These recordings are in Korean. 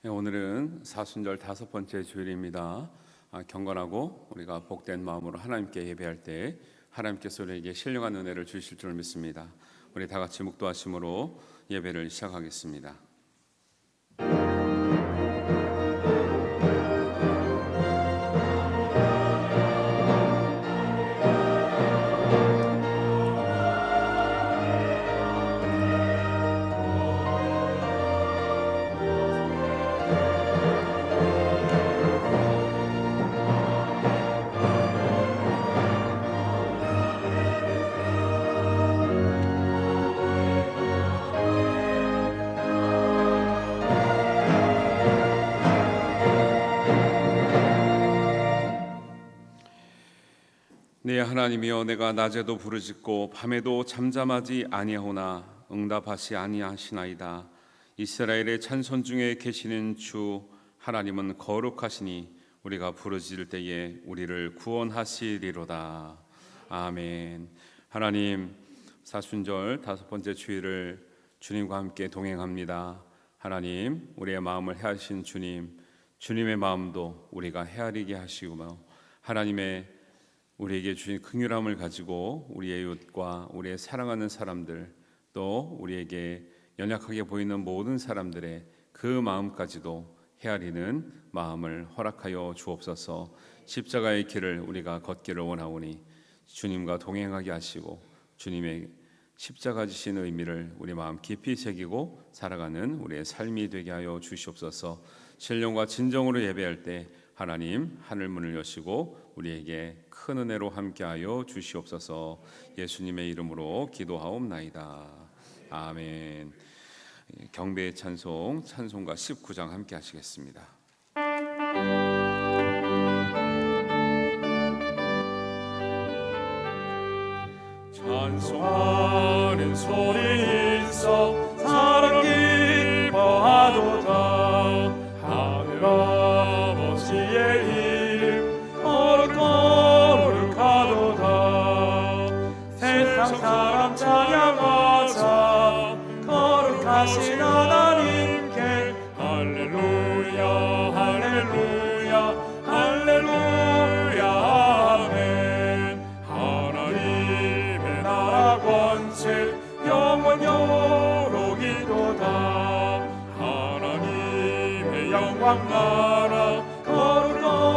오늘은 사순절 5번째 주일입니다. 경건하고 우리가 복된 마음으로 하나님께 예배할 때 하나님께서 우리에게 신령한 은혜를 주실 줄 믿습니다. 우리 다 같이 묵도하심으로 예배를 시작하겠습니다. 네, 하나님이여, 내가 낮에도 부르짖고 밤에도 잠잠하지 아니하오나 응답하시 아니하시나이다. 이스라엘의 찬송 중에 계시는 주 하나님은 거룩하시니 우리가 부르짖을 때에 우리를 구원하시리로다. 아멘. 하나님, 사순절 5번째 주일을 주님과 함께 동행합니다. 하나님, 우리의 마음을 헤아리신 주님, 주님의 마음도 우리가 헤아리게 하시고 하나님의 우리에게 주신 긍휼함을 가지고 우리의 이웃과 우리의 사랑하는 사람들, 또 우리에게 연약하게 보이는 모든 사람들의 그 마음까지도 헤아리는 마음을 허락하여 주옵소서. 십자가의 길을 우리가 걷기를 원하오니 주님과 동행하게 하시고 주님의 십자가 지신 의미를 우리 마음 깊이 새기고 살아가는 우리의 삶이 되게 하여 주시옵소서. 신령과 진정으로 예배할 때 하나님 하늘 문을 여시고 우리에게 큰 은혜로 함께하여 주시옵소서. 예수님의 이름으로 기도하옵나이다. 아멘. 경배의 찬송, 찬송가 19장 함께 하시겠습니다. 찬송하는 소리 있어 사랑 기뻐하도다. 하늘 아버지의 이름 거룩하도다. 세상 사람 찬양하자 거룩하신 하나님께. 할렐루야 할렐루야 할렐루야 아멘. 하나님의 나라 권세 영원토록이도다. 하나님의 영광 나라 거룩하도다.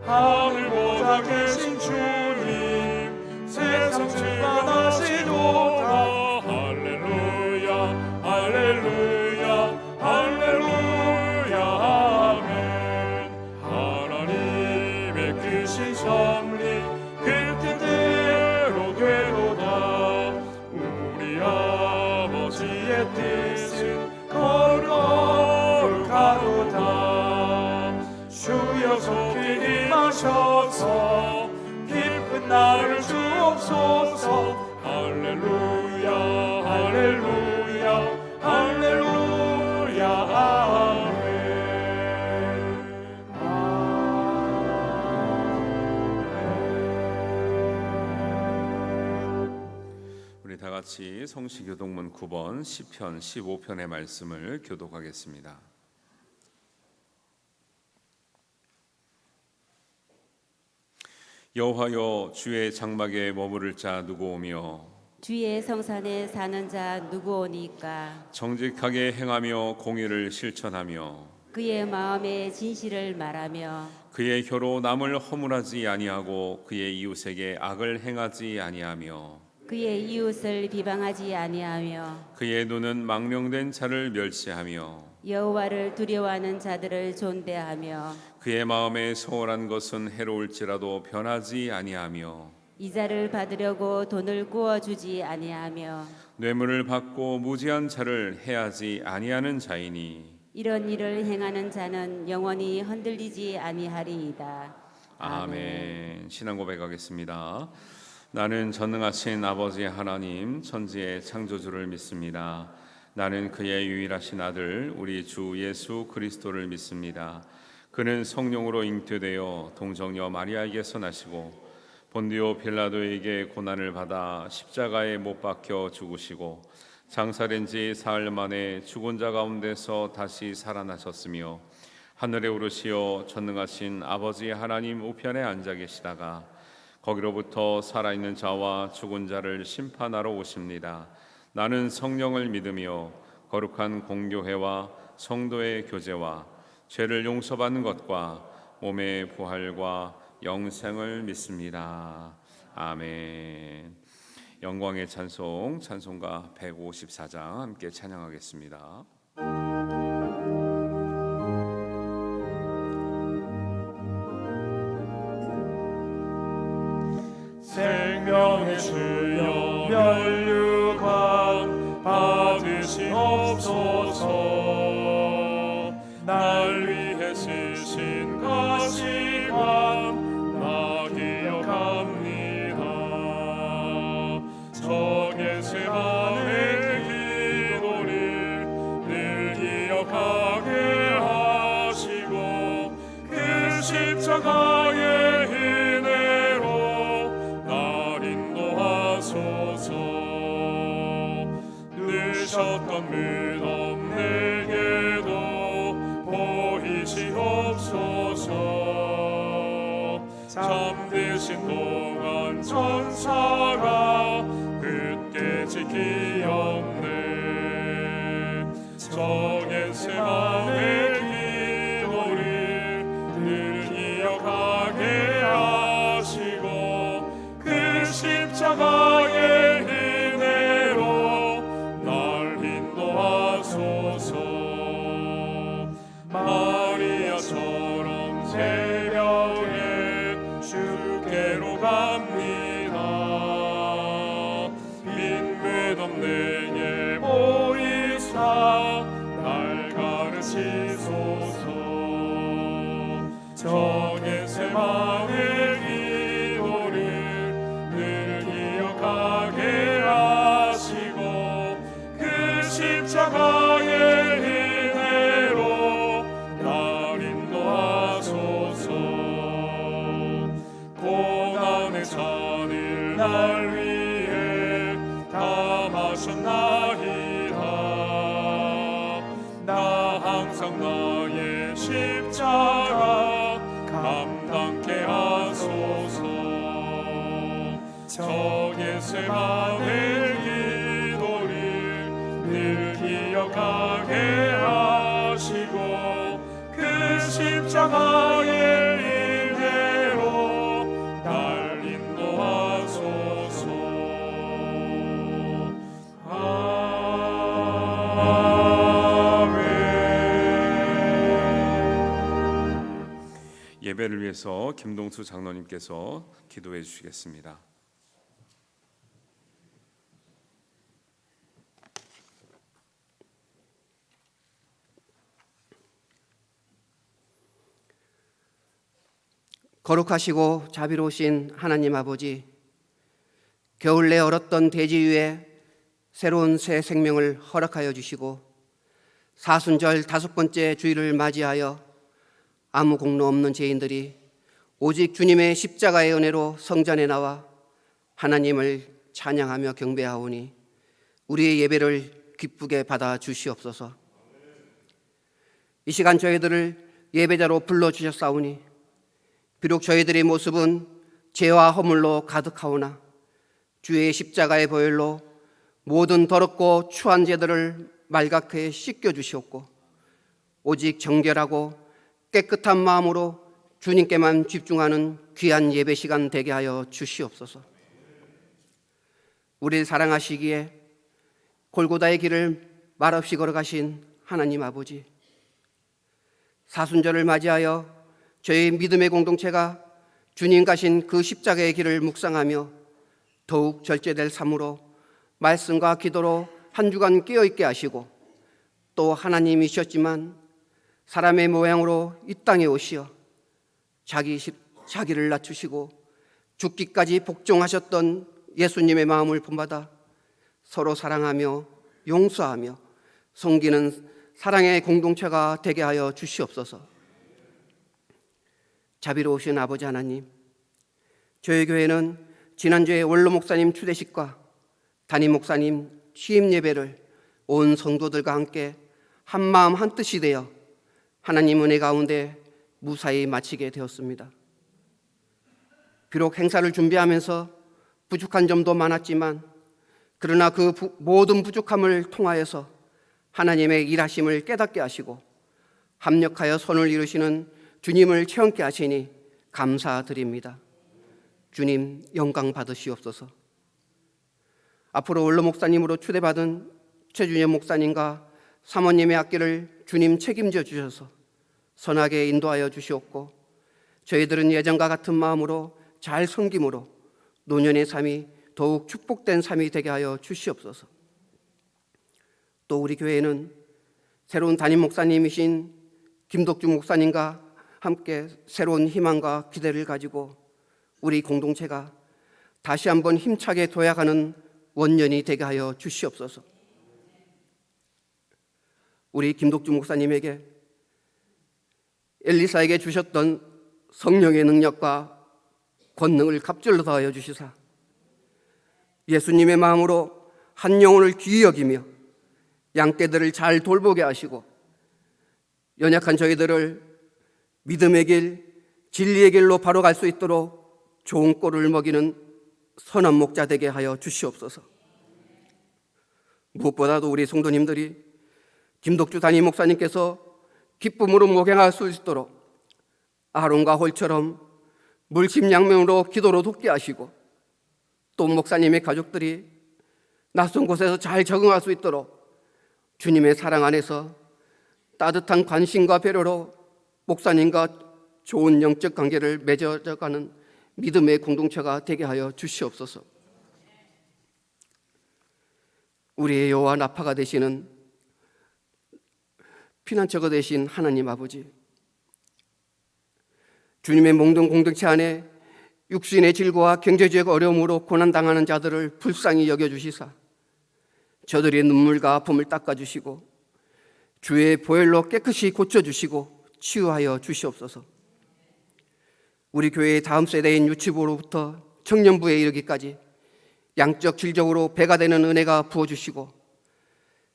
하늘 보좌 계신 주님 세상 주관하시도다. 할렐루야 할렐루야 할렐루야 아멘. 하나님의 크신 섭리 그 뜻대로 되도다. 우리 아버지의 뜻은 거룩하도다. 주여 속히 임하셔서 깊은 나를 주옵소서. 할렐루야 할렐루야 할렐루야 아멘. 우리 다 같이 성시교독문 9번 시편 15편의 말씀을 교독하겠습니다. 여호와여, 주의 장막에 머무를 자 누구오며 주의 성산에 사는 자 누구오니까. 정직하게 행하며 공의를 실천하며 그의 마음에 진실을 말하며 그의 혀로 남을 허물하지 아니하고 그의 이웃에게 악을 행하지 아니하며 그의 이웃을 비방하지 아니하며 그의 눈은 망령된 자를 멸시하며 여호와를 두려워하는 자들을 존대하며 그의 마음에 소홀한 것은 해로울지라도 변하지 아니하며 이자를 받으려고 돈을 구워주지 아니하며 뇌물을 받고 무지한 자를 해하지 아니하는 자이니 이런 일을 행하는 자는 영원히 흔들리지 아니하리이다. 아멘. 신앙 고백하겠습니다. 나는 전능하신 아버지 하나님 천지의 창조주를 믿습니다. 나는 그의 유일하신 아들 우리 주 예수 그리스도를 믿습니다. 그는 성령으로 잉태되어 동정녀 마리아에게서 나시고 본디오 빌라도에게 고난을 받아 십자가에 못 박혀 죽으시고 장사된 지 사흘 만에 죽은 자 가운데서 다시 살아나셨으며 하늘에 오르시어 전능하신 아버지 하나님 우편에 앉아 계시다가 거기로부터 살아있는 자와 죽은 자를 심판하러 오십니다. 나는 성령을 믿으며 거룩한 공교회와 성도의 교제와 죄를 용서받는 것과 몸의 부활과 영생을 믿습니다. 아멘. 영광의 찬송, 찬송가 154장 함께 찬양하겠습니다. 생명의 주여 면류관 받으시옵소서. 날 위해 쓰신 가시관 나 기억합니다. 적의 세만의 기도를 늘 기억하게 하시고 그 십자가의 은혜로 날 인도하소서. 늦었던 무덤 내게도 보이시옵소서. 잠드신 동안 천사가 굳게 지키었네. 적의 세만의 기도를 늘 기억하게 하시고 그 십자가의 은혜로 날 인도하소서. 마리아처럼 새벽에 주께로 갑니다. 빈 무덤 내에 모이사 날 가르치소서. 적의 세만의 기도를 늘 기억하게 하시고 그 십자가의 은혜로 날 인도하소서. 고난의 잔을 날 위해 담으셨나이다. 나 항상 나의 십자가 감당케 하소서. 적의 세만의 기도를 늘 기억하게 하시고 그 십자가의 은혜로 날 인도하소서. 아멘. 예배를 위해서 김동수 장로님께서 기도해 주시겠습니다. 거룩하시고 자비로우신 하나님 아버지, 겨울 내 얼었던 대지 위에 새로운 새 생명을 허락하여 주시고 사순절 5번째 주일을 맞이하여 아무 공로 없는 죄인들이 오직 주님의 십자가의 은혜로 성전에 나와 하나님을 찬양하며 경배하오니 우리의 예배를 기쁘게 받아 주시옵소서. 이 시간 저희들을 예배자로 불러주셨사오니 비록 저희들의 모습은 죄와 허물로 가득하오나 주의 십자가의 보혈로 모든 더럽고 추한 죄들을 말갛게 씻겨주시옵고 오직 정결하고 깨끗한 마음으로 주님께만 집중하는 귀한 예배 시간 되게 하여 주시옵소서. 우리를 사랑하시기에 골고다의 길을 말없이 걸어가신 하나님 아버지, 사순절을 맞이하여 저희 믿음의 공동체가 주님 가신 그 십자가의 길을 묵상하며 더욱 절제될 삶으로 말씀과 기도로 한 주간 깨어있게 하시고 또 하나님이셨지만 사람의 모양으로 이 땅에 오시어 자기를 낮추시고 죽기까지 복종하셨던 예수님의 마음을 본받아 서로 사랑하며 용서하며 섬기는 사랑의 공동체가 되게 하여 주시옵소서. 자비로우신 아버지 하나님, 저희 교회는 지난주에 원로 목사님 추대식과 담임 목사님 취임 예배를 온 성도들과 함께 한 마음 한 뜻이 되어 하나님 은혜 가운데 무사히 마치게 되었습니다. 비록 행사를 준비하면서 부족한 점도 많았지만 그러나 그 모든 부족함을 통하여서 하나님의 일하심을 깨닫게 하시고 합력하여 선을 이루시는 주님을 체험케 하시니 감사드립니다. 주님 영광 받으시옵소서. 앞으로 원로 목사님으로 초대받은 최준현 목사님과 사모님의 앞길을 주님 책임져 주셔서 선하게 인도하여 주시옵고 저희들은 예전과 같은 마음으로 잘 섬김으로 노년의 삶이 더욱 축복된 삶이 되게 하여 주시옵소서. 또 우리 교회는 새로운 담임 목사님이신 김덕주 목사님과 함께 새로운 희망과 기대를 가지고 우리 공동체가 다시 한번 힘차게 도약하는 원년이 되게 하여 주시옵소서. 우리 김덕주 목사님에게 엘리사에게 주셨던 성령의 능력과 권능을 갑절로 더하여 주시사 예수님의 마음으로 한 영혼을 귀히 여기며 양떼들을 잘 돌보게 하시고 연약한 저희들을 믿음의 길, 진리의 길로 바로 갈 수 있도록 좋은 꼴을 먹이는 선한 목자 되게 하여 주시옵소서. 무엇보다도 우리 성도님들이 김덕주 담임 목사님께서 기쁨으로 목양할 수 있도록 아론과 홀처럼 물심양면으로 기도로 돕게 하시고 또 목사님의 가족들이 낯선 곳에서 잘 적응할 수 있도록 주님의 사랑 안에서 따뜻한 관심과 배려로 목사님과 좋은 영적 관계를 맺어가는 믿음의 공동체가 되게 하여 주시옵소서. 우리의 여호와 나파가 되시는 피난처가 되신 하나님 아버지, 주님의 몽동 공동체 안에 육신의 질고와 경제적 어려움으로 고난당하는 자들을 불쌍히 여겨주시사 저들의 눈물과 아픔을 닦아주시고 주의 보혈로 깨끗이 고쳐주시고 치유하여 주시옵소서. 우리 교회의 다음 세대인 유치부로부터 청년부에 이르기까지 양적 질적으로 배가 되는 은혜가 부어주시고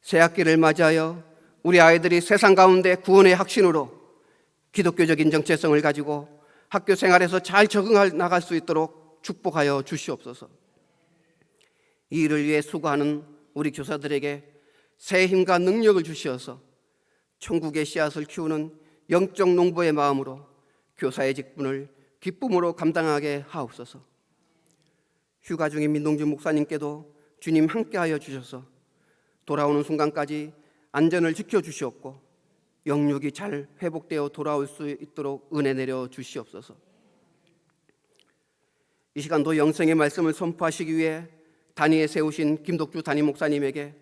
새학기를 맞이하여 우리 아이들이 세상 가운데 구원의 확신으로 기독교적인 정체성을 가지고 학교 생활에서 잘 적응해 나갈 수 있도록 축복하여 주시옵소서. 이 일을 위해 수고하는 우리 교사들에게 새 힘과 능력을 주시어서 천국의 씨앗을 키우는 영적 농부의 마음으로 교사의 직분을 기쁨으로 감당하게 하옵소서. 휴가 중인 민동준 목사님께도 주님 함께하여 주셔서 돌아오는 순간까지 안전을 지켜주시옵고 영육이 잘 회복되어 돌아올 수 있도록 은혜 내려 주시옵소서. 이 시간도 영생의 말씀을 선포하시기 위해 단위에 세우신 김덕주 담임 목사님에게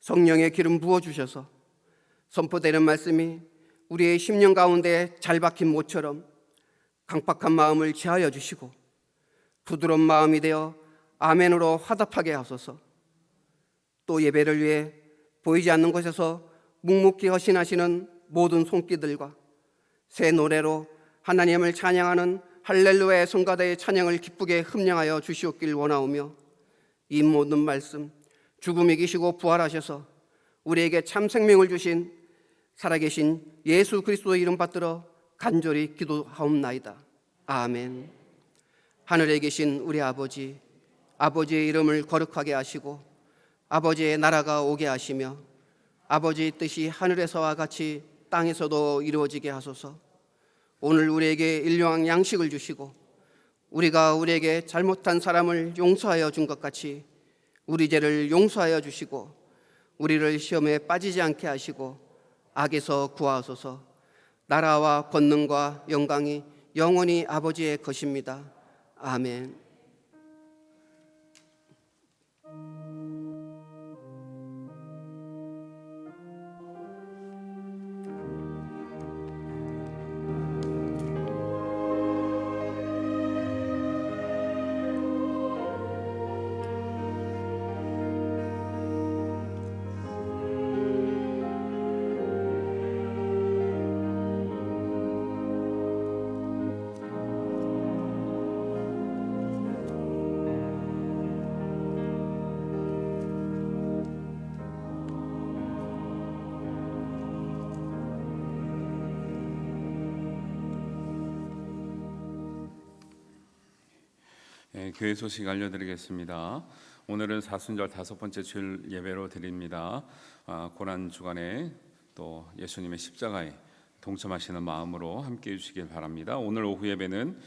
성령의 기름 부어주셔서 선포되는 말씀이 우리의 심령 가운데 잘 박힌 모처럼 강팍한 마음을 지하여 주시고 부드러운 마음이 되어 아멘으로 화답하게 하소서. 또 예배를 위해 보이지 않는 곳에서 묵묵히 헌신하시는 모든 손길들과 새 노래로 하나님을 찬양하는 할렐루야의 성가대의 찬양을 기쁘게 흠령하여 주시옵길 원하오며 이 모든 말씀 죽음 이기시고 부활하셔서 우리에게 참 생명을 주신 살아계신 예수 그리스도의 이름 받들어 간절히 기도하옵나이다. 아멘. 하늘에 계신 우리 아버지, 아버지의 이름을 거룩하게 하시고 아버지의 나라가 오게 하시며 아버지의 뜻이 하늘에서와 같이 땅에서도 이루어지게 하소서. 오늘 우리에게 일용할 양식을 주시고 우리가 우리에게 잘못한 사람을 용서하여 준 것 같이 우리 죄를 용서하여 주시고 우리를 시험에 빠지지 않게 하시고 악에서 구하소서. 나라와 권능과 영광이 영원히 아버지의 것입니다. 아멘. 교회 소식 알려드리겠습니다. 오늘은 사순절 5번째 주일 예배로 드립니다. 고난 주간에 또 예수님의 십자가에 동참하시는 마음으로 함께해 주시길 바랍니다. 오늘 오후 예배는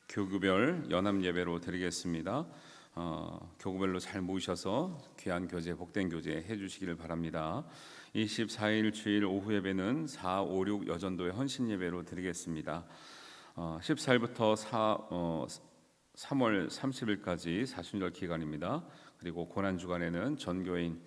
교구별 연합 예배로 드리겠습니다. 교구별로 잘 모이셔서 귀한 교제, 복된 교제 해주시기를 바랍니다. 24일 주일 오후 예배는 4, 5, 6 여전도의 헌신 예배로 드리겠습니다. 14일부터 3월 30일까지 사순절 기간입니다. 그리고 고난 주간에는 전교인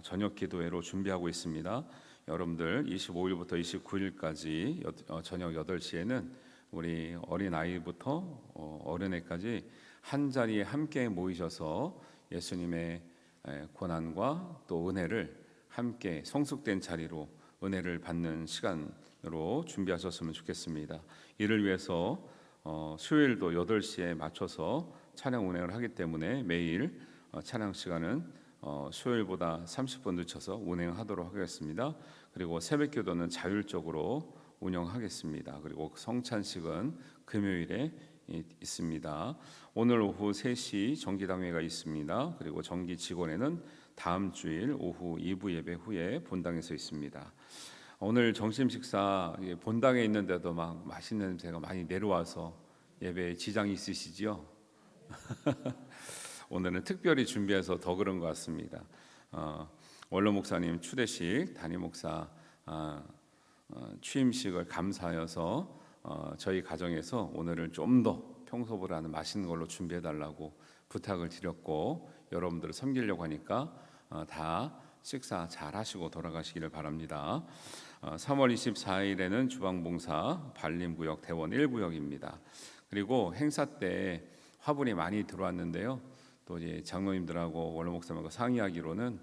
저녁 기도회로 준비하고 있습니다. 여러분들 25일부터 29일까지 저녁 8시에는 우리 어린아이부터 어른애까지 한 자리에 함께 모이셔서 예수님의 고난과 또 은혜를 함께 성숙된 자리로 은혜를 받는 시간으로 준비하셨으면 좋겠습니다. 이를 위해서 수요일도 8시에 맞춰서 찬양 운행을 하기 때문에 매일 찬양 시간은 수요일보다 30분 늦춰서 운행하도록 하겠습니다. 그리고 새벽기도는 자율적으로 운영하겠습니다. 그리고 성찬식은 금요일에 있습니다. 오늘 오후 3시 정기당회가 있습니다. 그리고 정기 직원회는 다음 주일 오후 2부 예배 후에 본당에서 있습니다. 오늘 점심 식사 본당에 있는데도 막 맛있는 냄새가 많이 내려와서 예배에 지장이 있으시지요? 오늘은 특별히 준비해서 더 그런 것 같습니다. 원로 목사님 추대식, 담임 목사 취임식을 감사하여서 저희 가정에서 오늘은 좀 더 평소보다는 맛있는 걸로 준비해 달라고 부탁을 드렸고 여러분들을 섬기려고 하니까 다 식사 잘 하시고 돌아가시기를 바랍니다. 3월 24일에는 주방봉사 반림구역 대원 1구역입니다. 그리고 행사 때 화분이 많이 들어왔는데요. 또 이제 장로님들하고 원로 목사님하고 상의하기로는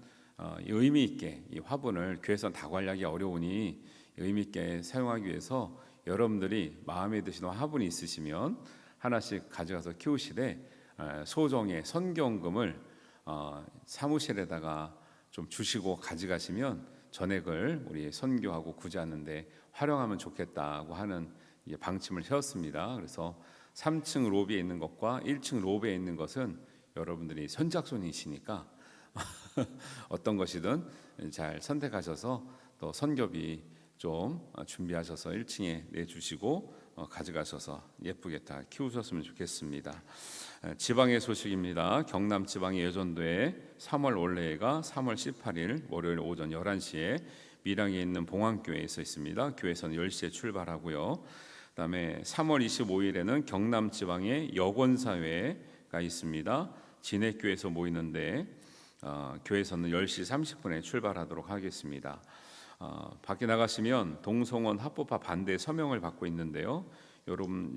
의미 있게 이 화분을 교회에서 다 관리하기 어려우니 의미 있게 사용하기 위해서 여러분들이 마음에 드시는 화분이 있으시면 하나씩 가져가서 키우시되 소정의 선교원금을 사무실에다가 좀 주시고 가져가시면 전액을 우리 선교하고 구제하는데 활용하면 좋겠다고 하는 방침을 세웠습니다. 그래서 3층 로비에 있는 것과 1층 로비에 있는 것은 여러분들이 선착순이시니까 어떤 것이든 잘 선택하셔서 또 선교비 좀 준비하셔서 1층에 내주시고 가져가셔서 예쁘게 다 키우셨으면 좋겠습니다. 지방의 소식입니다. 경남 지방의 여전도에 3월 올레가 3월 18일 월요일 오전 11시에 밀양에 있는 봉황교회에서 있습니다. 교회에서는 10시에 출발하고요. 그다음에 3월 25일에는 경남 지방의 여권사회가 있습니다. 진해교회에서 모이는데 교회에서는 10시 30분에 출발하도록 하겠습니다. 밖에 나가시면 동성원 합법화 반대 서명을 받고 있는데요. 여러분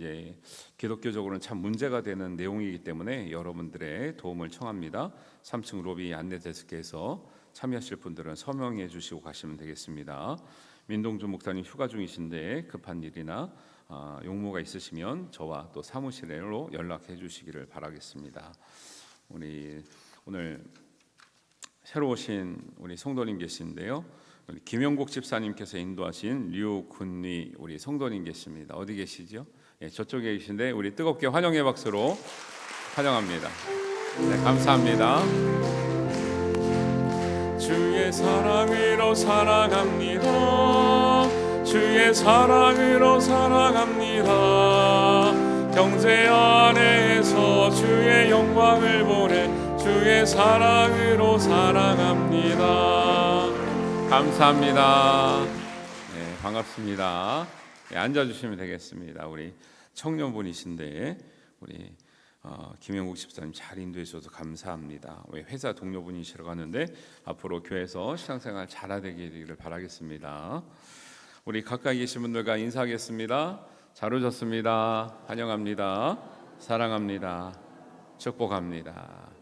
기독교적으로는 참 문제가 되는 내용이기 때문에 여러분들의 도움을 청합니다. 3층 로비 안내 데스크에서 참여하실 분들은 서명해 주시고 가시면 되겠습니다. 민동준 목사님 휴가 중이신데 급한 일이나 용무가 있으시면 저와 또 사무실로 연락해 주시기를 바라겠습니다. 우리 오늘 새로 오신 우리 성도님 계신데요. 김영국 집사님께서 인도하신 류군리 우리 성도님 계십니다. 어디 계시죠? 저쪽에 계신데 우리 뜨겁게 환영의 박수로 환영합니다. 네, 감사합니다. 주의 사랑으로 사랑합니다. 주의 사랑으로 사랑합니다. 경제 안에서 주의 영광을 보내 주의 사랑으로 사랑합니다. 감사합니다. 네, 반갑습니다. 네, 앉아주시면 되겠습니다. 우리 청년분이신데 우리 김영국 집사님 잘 인도해 주셔서 감사합니다. 회사 동료분이시라고 하는데 앞으로 교회에서 신앙생활 잘하되기를 바라겠습니다. 우리 가까이 계신 분들과 인사하겠습니다. 잘 오셨습니다. 환영합니다. 사랑합니다. 축복합니다.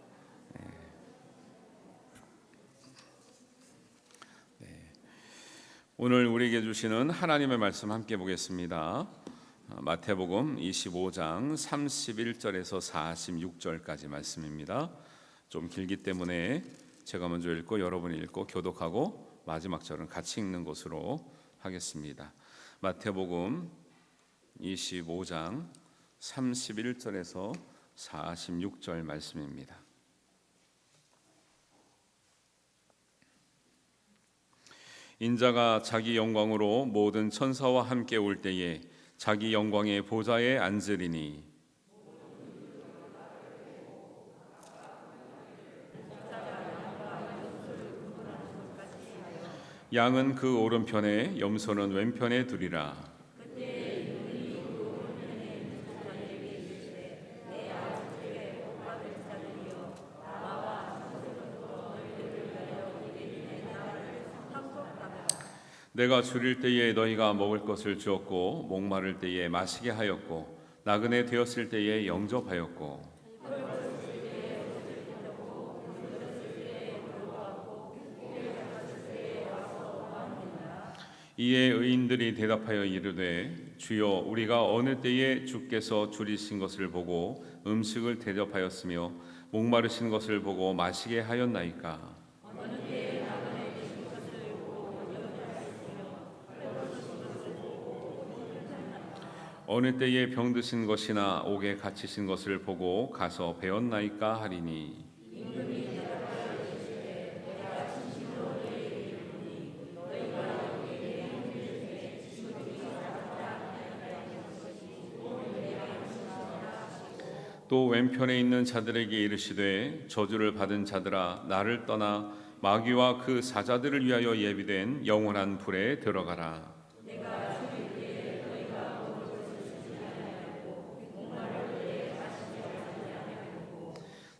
오늘 우리에게 주시는 하나님의 말씀 함께 보겠습니다. 마태복음 25장 31절에서 46절까지 말씀입니다. 좀 길기 때문에 제가 먼저 읽고 여러분이 읽고 교독하고 마지막 절은 같이 읽는 것으로 하겠습니다. 마태복음 25장 31절에서 46절 말씀입니다. 인자가 자기 영광으로 모든 천사와 함께 올 때에 자기 영광의 보좌에 앉으리니 양은 그 오른편에 염소는 왼편에 두리라. 내가 줄일 때에 너희가 먹을 것을 주었고 목마를 때에 마시게 하였고 나그네 되었을 때에 영접하였고 이에 의인들이 대답하여 이르되 주여 우리가 어느 때에 주께서 줄이신 것을 보고 음식을 대접하였으며 목마르신 것을 보고 마시게 하였나이까. 어느 때에 병드신 것이나 옥에 갇히신 것을 보고 가서 배웠나이까 하리니 또 왼편에 있는 자들에게 이르시되 저주를 받은 자들아 나를 떠나 마귀와 그 사자들을 위하여 예비된 영원한 불에 들어가라.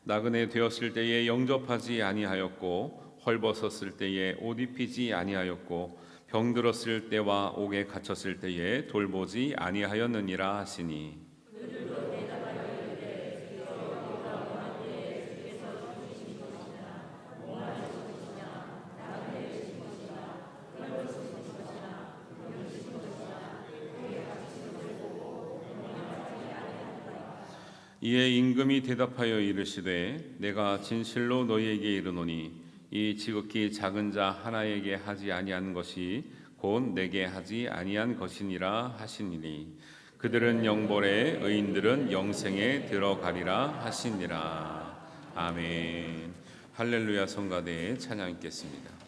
나그네 되었을 때에 영접하지 아니하였고 헐벗었을 때에 옷 입히지 아니하였고 병들었을 때와 옥에 갇혔을 때에 돌보지 아니하였느니라 하시니 이에 임금이 대답하여 이르시되 내가 진실로 너희에게 이르노니 이 지극히 작은 자 하나에게 하지 아니한 것이 곧 내게 하지 아니한 것이니라 하시니니 그들은 영벌에 의인들은 영생에 들어가리라 하시니라. 아멘. 할렐루야. 성가대에 찬양 있겠습니다.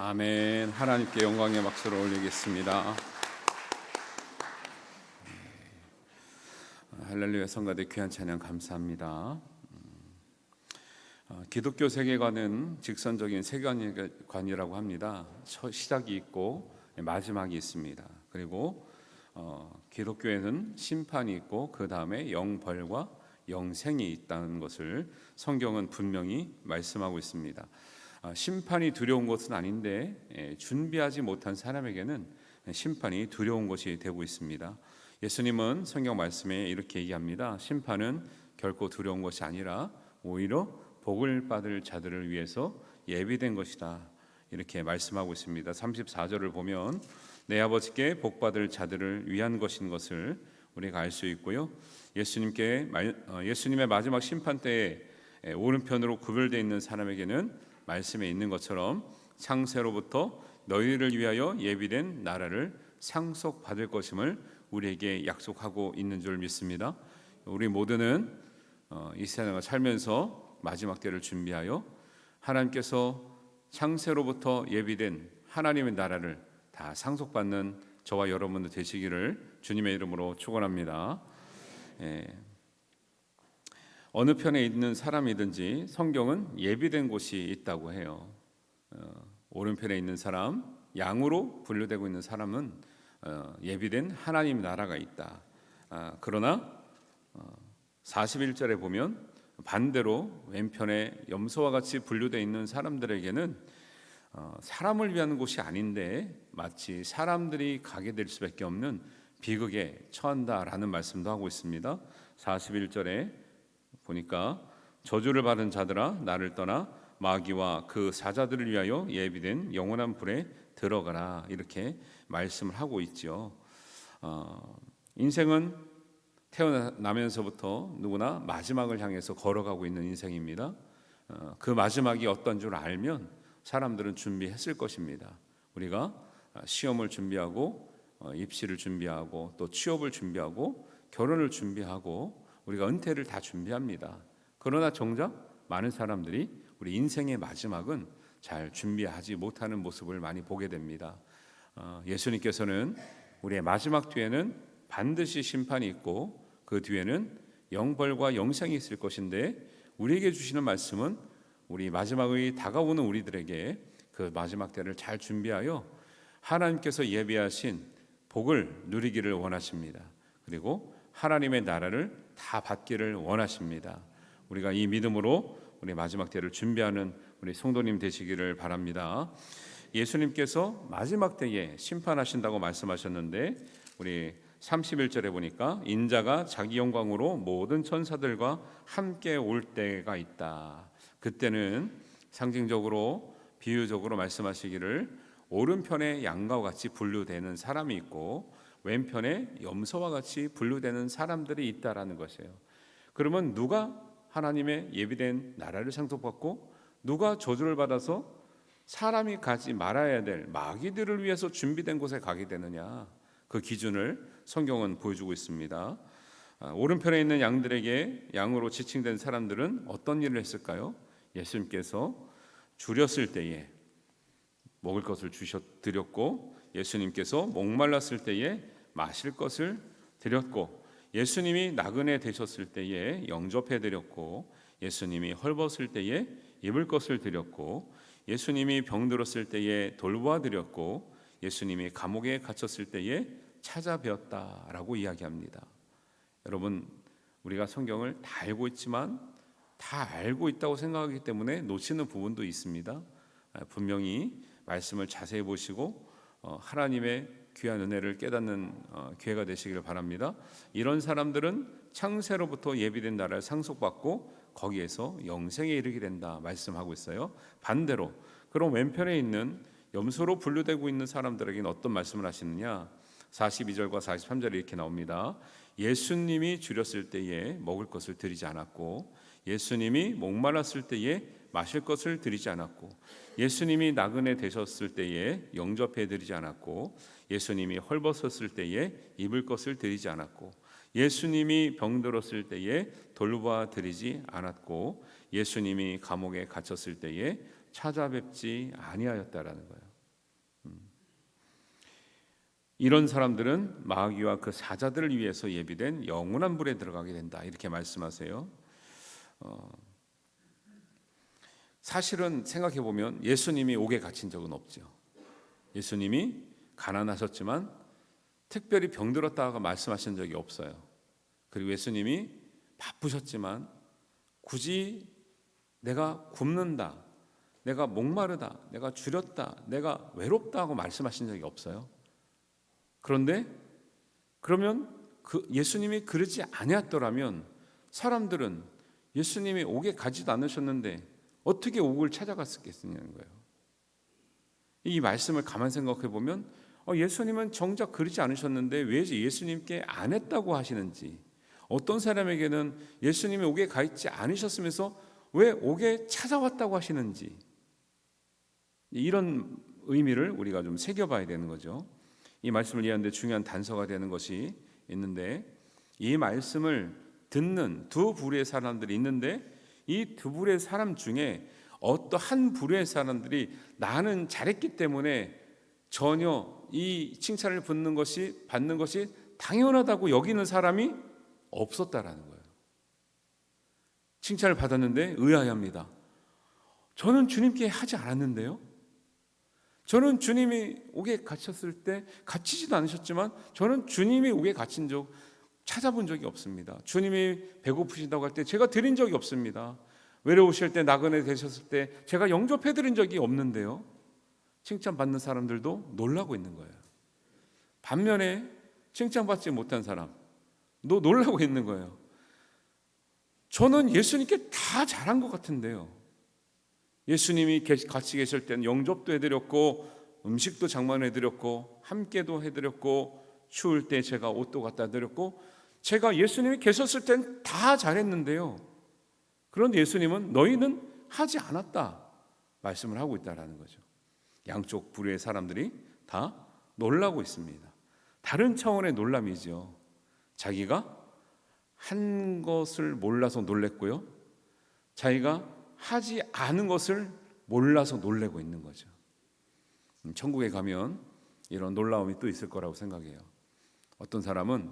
아멘. 하나님께 영광의 박수를 올리겠습니다. 할렐루야. 성가대 귀한 찬양 감사합니다. 기독교 세계관은 직선적인 세계관이라고 합니다. 시작이 있고 마지막이 있습니다. 그리고 기독교에는 심판이 있고 그 다음에 영벌과 영생이 있다는 것을 성경은 분명히 말씀하고 있습니다. 심판이 두려운 것은 아닌데 준비하지 못한 사람에게는 심판이 두려운 것이 되고 있습니다. 예수님은 성경 말씀에 이렇게 얘기합니다. 심판은 결코 두려운 것이 아니라 오히려 복을 받을 자들을 위해서 예비된 것이다. 이렇게 말씀하고 있습니다. 34절을 보면 내 아버지께 복 받을 자들을 위한 것인 것을 우리가 알 수 있고요. 예수님의 마지막 심판 때에 오른편으로 구별되어 있는 사람에게는 말씀에 있는 것처럼 창세로부터 너희를 위하여 예비된 나라를 상속받을 것임을 우리에게 약속하고 있는 줄 믿습니다. 우리 모두는 이 세상을 살면서 마지막 때를 준비하여 하나님께서 창세로부터 예비된 하나님의 나라를 다 상속받는 저와 여러분들 되시기를 주님의 이름으로 축원합니다. 어느 편에 있는 사람이든지 성경은 예비된 곳이 있다고 해요. 오른편에 있는 사람, 양으로 분류되고 있는 사람은 예비된 하나님 나라가 있다. 그러나 41절에 보면 반대로 왼편에 염소와 같이 분류되어 있는 사람들에게는 사람을 위한 곳이 아닌데 마치 사람들이 가게 될 수밖에 없는 비극에 처한다라는 말씀도 하고 있습니다. 41절에 보니까 저주를 받은 자들아 나를 떠나 마귀와 그 사자들을 위하여 예비된 영원한 불에 들어가라 이렇게 말씀을 하고 있죠. 인생은 태어나면서부터 누구나 마지막을 향해서 걸어가고 있는 인생입니다. 그 마지막이 어떤 줄 알면 사람들은 준비했을 것입니다. 우리가 시험을 준비하고 입시를 준비하고 또 취업을 준비하고 결혼을 준비하고 우리가 은퇴를 다 준비합니다. 그러나 정작 많은 사람들이 우리 인생의 마지막은 잘 준비하지 못하는 모습을 많이 보게 됩니다. 예수님께서는 우리의 마지막 뒤에는 반드시 심판이 있고 그 뒤에는 영벌과 영생이 있을 것인데 우리에게 주시는 말씀은 우리 마지막이 다가오는 우리들에게 그 마지막 때를 잘 준비하여 하나님께서 예비하신 복을 누리기를 원하십니다. 그리고 하나님의 나라를 다 받기를 원하십니다. 우리가 이 믿음으로 우리 마지막 때를 준비하는 우리 성도님 되시기를 바랍니다. 예수님께서 마지막 때에 심판하신다고 말씀하셨는데 우리 31절에 보니까 인자가 자기 영광으로 모든 천사들과 함께 올 때가 있다. 그때는 상징적으로 비유적으로 말씀하시기를 오른편에 양과 같이 분류되는 사람이 있고 왼편에 염소와 같이 분류되는 사람들이 있다라는 것이에요. 그러면 누가 하나님의 예비된 나라를 상속받고 누가 저주를 받아서 사람이 가지 말아야 될 마귀들을 위해서 준비된 곳에 가게 되느냐, 그 기준을 성경은 보여주고 있습니다. 오른편에 있는 양들에게 양으로 지칭된 사람들은 어떤 일을 했을까요? 예수님께서 줄였을 때에 먹을 것을 드렸고 예수님께서 목말랐을 때에 마실 것을 드렸고 예수님이 나그네 되셨을 때에 영접해 드렸고 예수님이 헐벗을 때에 입을 것을 드렸고 예수님이 병들었을 때에 돌보아 드렸고 예수님이 감옥에 갇혔을 때에 찾아뵈었다라고 이야기합니다. 여러분, 우리가 성경을 다 알고 있지만 다 알고 있다고 생각하기 때문에 놓치는 부분도 있습니다. 분명히 말씀을 자세히 보시고 하나님의 귀한 은혜를 깨닫는 기회가 되시기를 바랍니다. 이런 사람들은 창세로부터 예비된 나라를 상속받고 거기에서 영생에 이르게 된다 말씀하고 있어요. 반대로 그럼 왼편에 있는 염소로 분류되고 있는 사람들에게는 어떤 말씀을 하시느냐? 42절과 43절에 이렇게 나옵니다. 예수님이 줄였을 때에 먹을 것을 드리지 않았고 예수님이 목말랐을 때에 마실 것을 드리지 않았고 예수님이 나그네 되셨을 때에 영접해 드리지 않았고 예수님이 헐벗었을 때에 입을 것을 드리지 않았고 예수님이 병들었을 때에 돌보아 드리지 않았고 예수님이 감옥에 갇혔을 때에 찾아뵙지 아니하였다라는 거예요. 이런 사람들은 마귀와 그 사자들을 위해서 예비된 영원한 불에 들어가게 된다, 이렇게 말씀하세요. 사실은 생각해 보면 예수님이 옥에 갇힌 적은 없죠. 예수님이 가난하셨지만 특별히 병들었다고 말씀하신 적이 없어요. 그리고 예수님이 바쁘셨지만 굳이 내가 굶는다, 내가 목마르다, 내가 주렸다, 내가 외롭다 하고 말씀하신 적이 없어요. 그런데 그러면 예수님이 그러지 아니었더라면 사람들은 예수님이 옥에 가지도 않으셨는데 어떻게 옥을 찾아갔겠느냐는 거예요. 이 말씀을 가만 생각해 보면 예수님은 정작 그러지 않으셨는데 왜 예수님께 안 했다고 하시는지, 어떤 사람에게는 예수님이 옥에 가 있지 않으셨으면서 왜 옥에 찾아왔다고 하시는지, 이런 의미를 우리가 좀 새겨봐야 되는 거죠. 이 말씀을 이해하는데 중요한 단서가 되는 것이 있는데, 이 말씀을 듣는 두 부류의 사람들이 있는데 이 두 부류의 사람 중에 어떠한 부류의 사람들이 나는 잘했기 때문에 전혀 이 칭찬을 받는 것이 당연하다고 여기는 사람이 없었다라는 거예요. 칭찬을 받았는데 의아해합니다. 저는 주님께 하지 않았는데요. 저는 주님이 옥에 갇혔을 때 갇히지도 않으셨지만 저는 주님이 옥에 갇힌 적 찾아본 적이 없습니다. 주님이 배고프시다고 할 때 제가 드린 적이 없습니다. 외로우실 때, 나그네 되셨을 때 제가 영접해 드린 적이 없는데요. 칭찬받는 사람들도 놀라고 있는 거예요. 반면에 칭찬받지 못한 사람, 너 놀라고 있는 거예요. 저는 예수님께 다 잘한 것 같은데요. 예수님이 같이 계실 때는 영접도 해드렸고 음식도 장만해드렸고 함께도 해드렸고 추울 때 제가 옷도 갖다 드렸고 제가 예수님이 계셨을 땐 다 잘했는데요. 그런데 예수님은 너희는 하지 않았다 말씀을 하고 있다라는 거죠. 양쪽 부류의 사람들이 다 놀라고 있습니다. 다른 차원의 놀람이죠. 자기가 한 것을 몰라서 놀랬고요, 자기가 하지 않은 것을 몰라서 놀래고 있는 거죠. 천국에 가면 이런 놀라움이 또 있을 거라고 생각해요. 어떤 사람은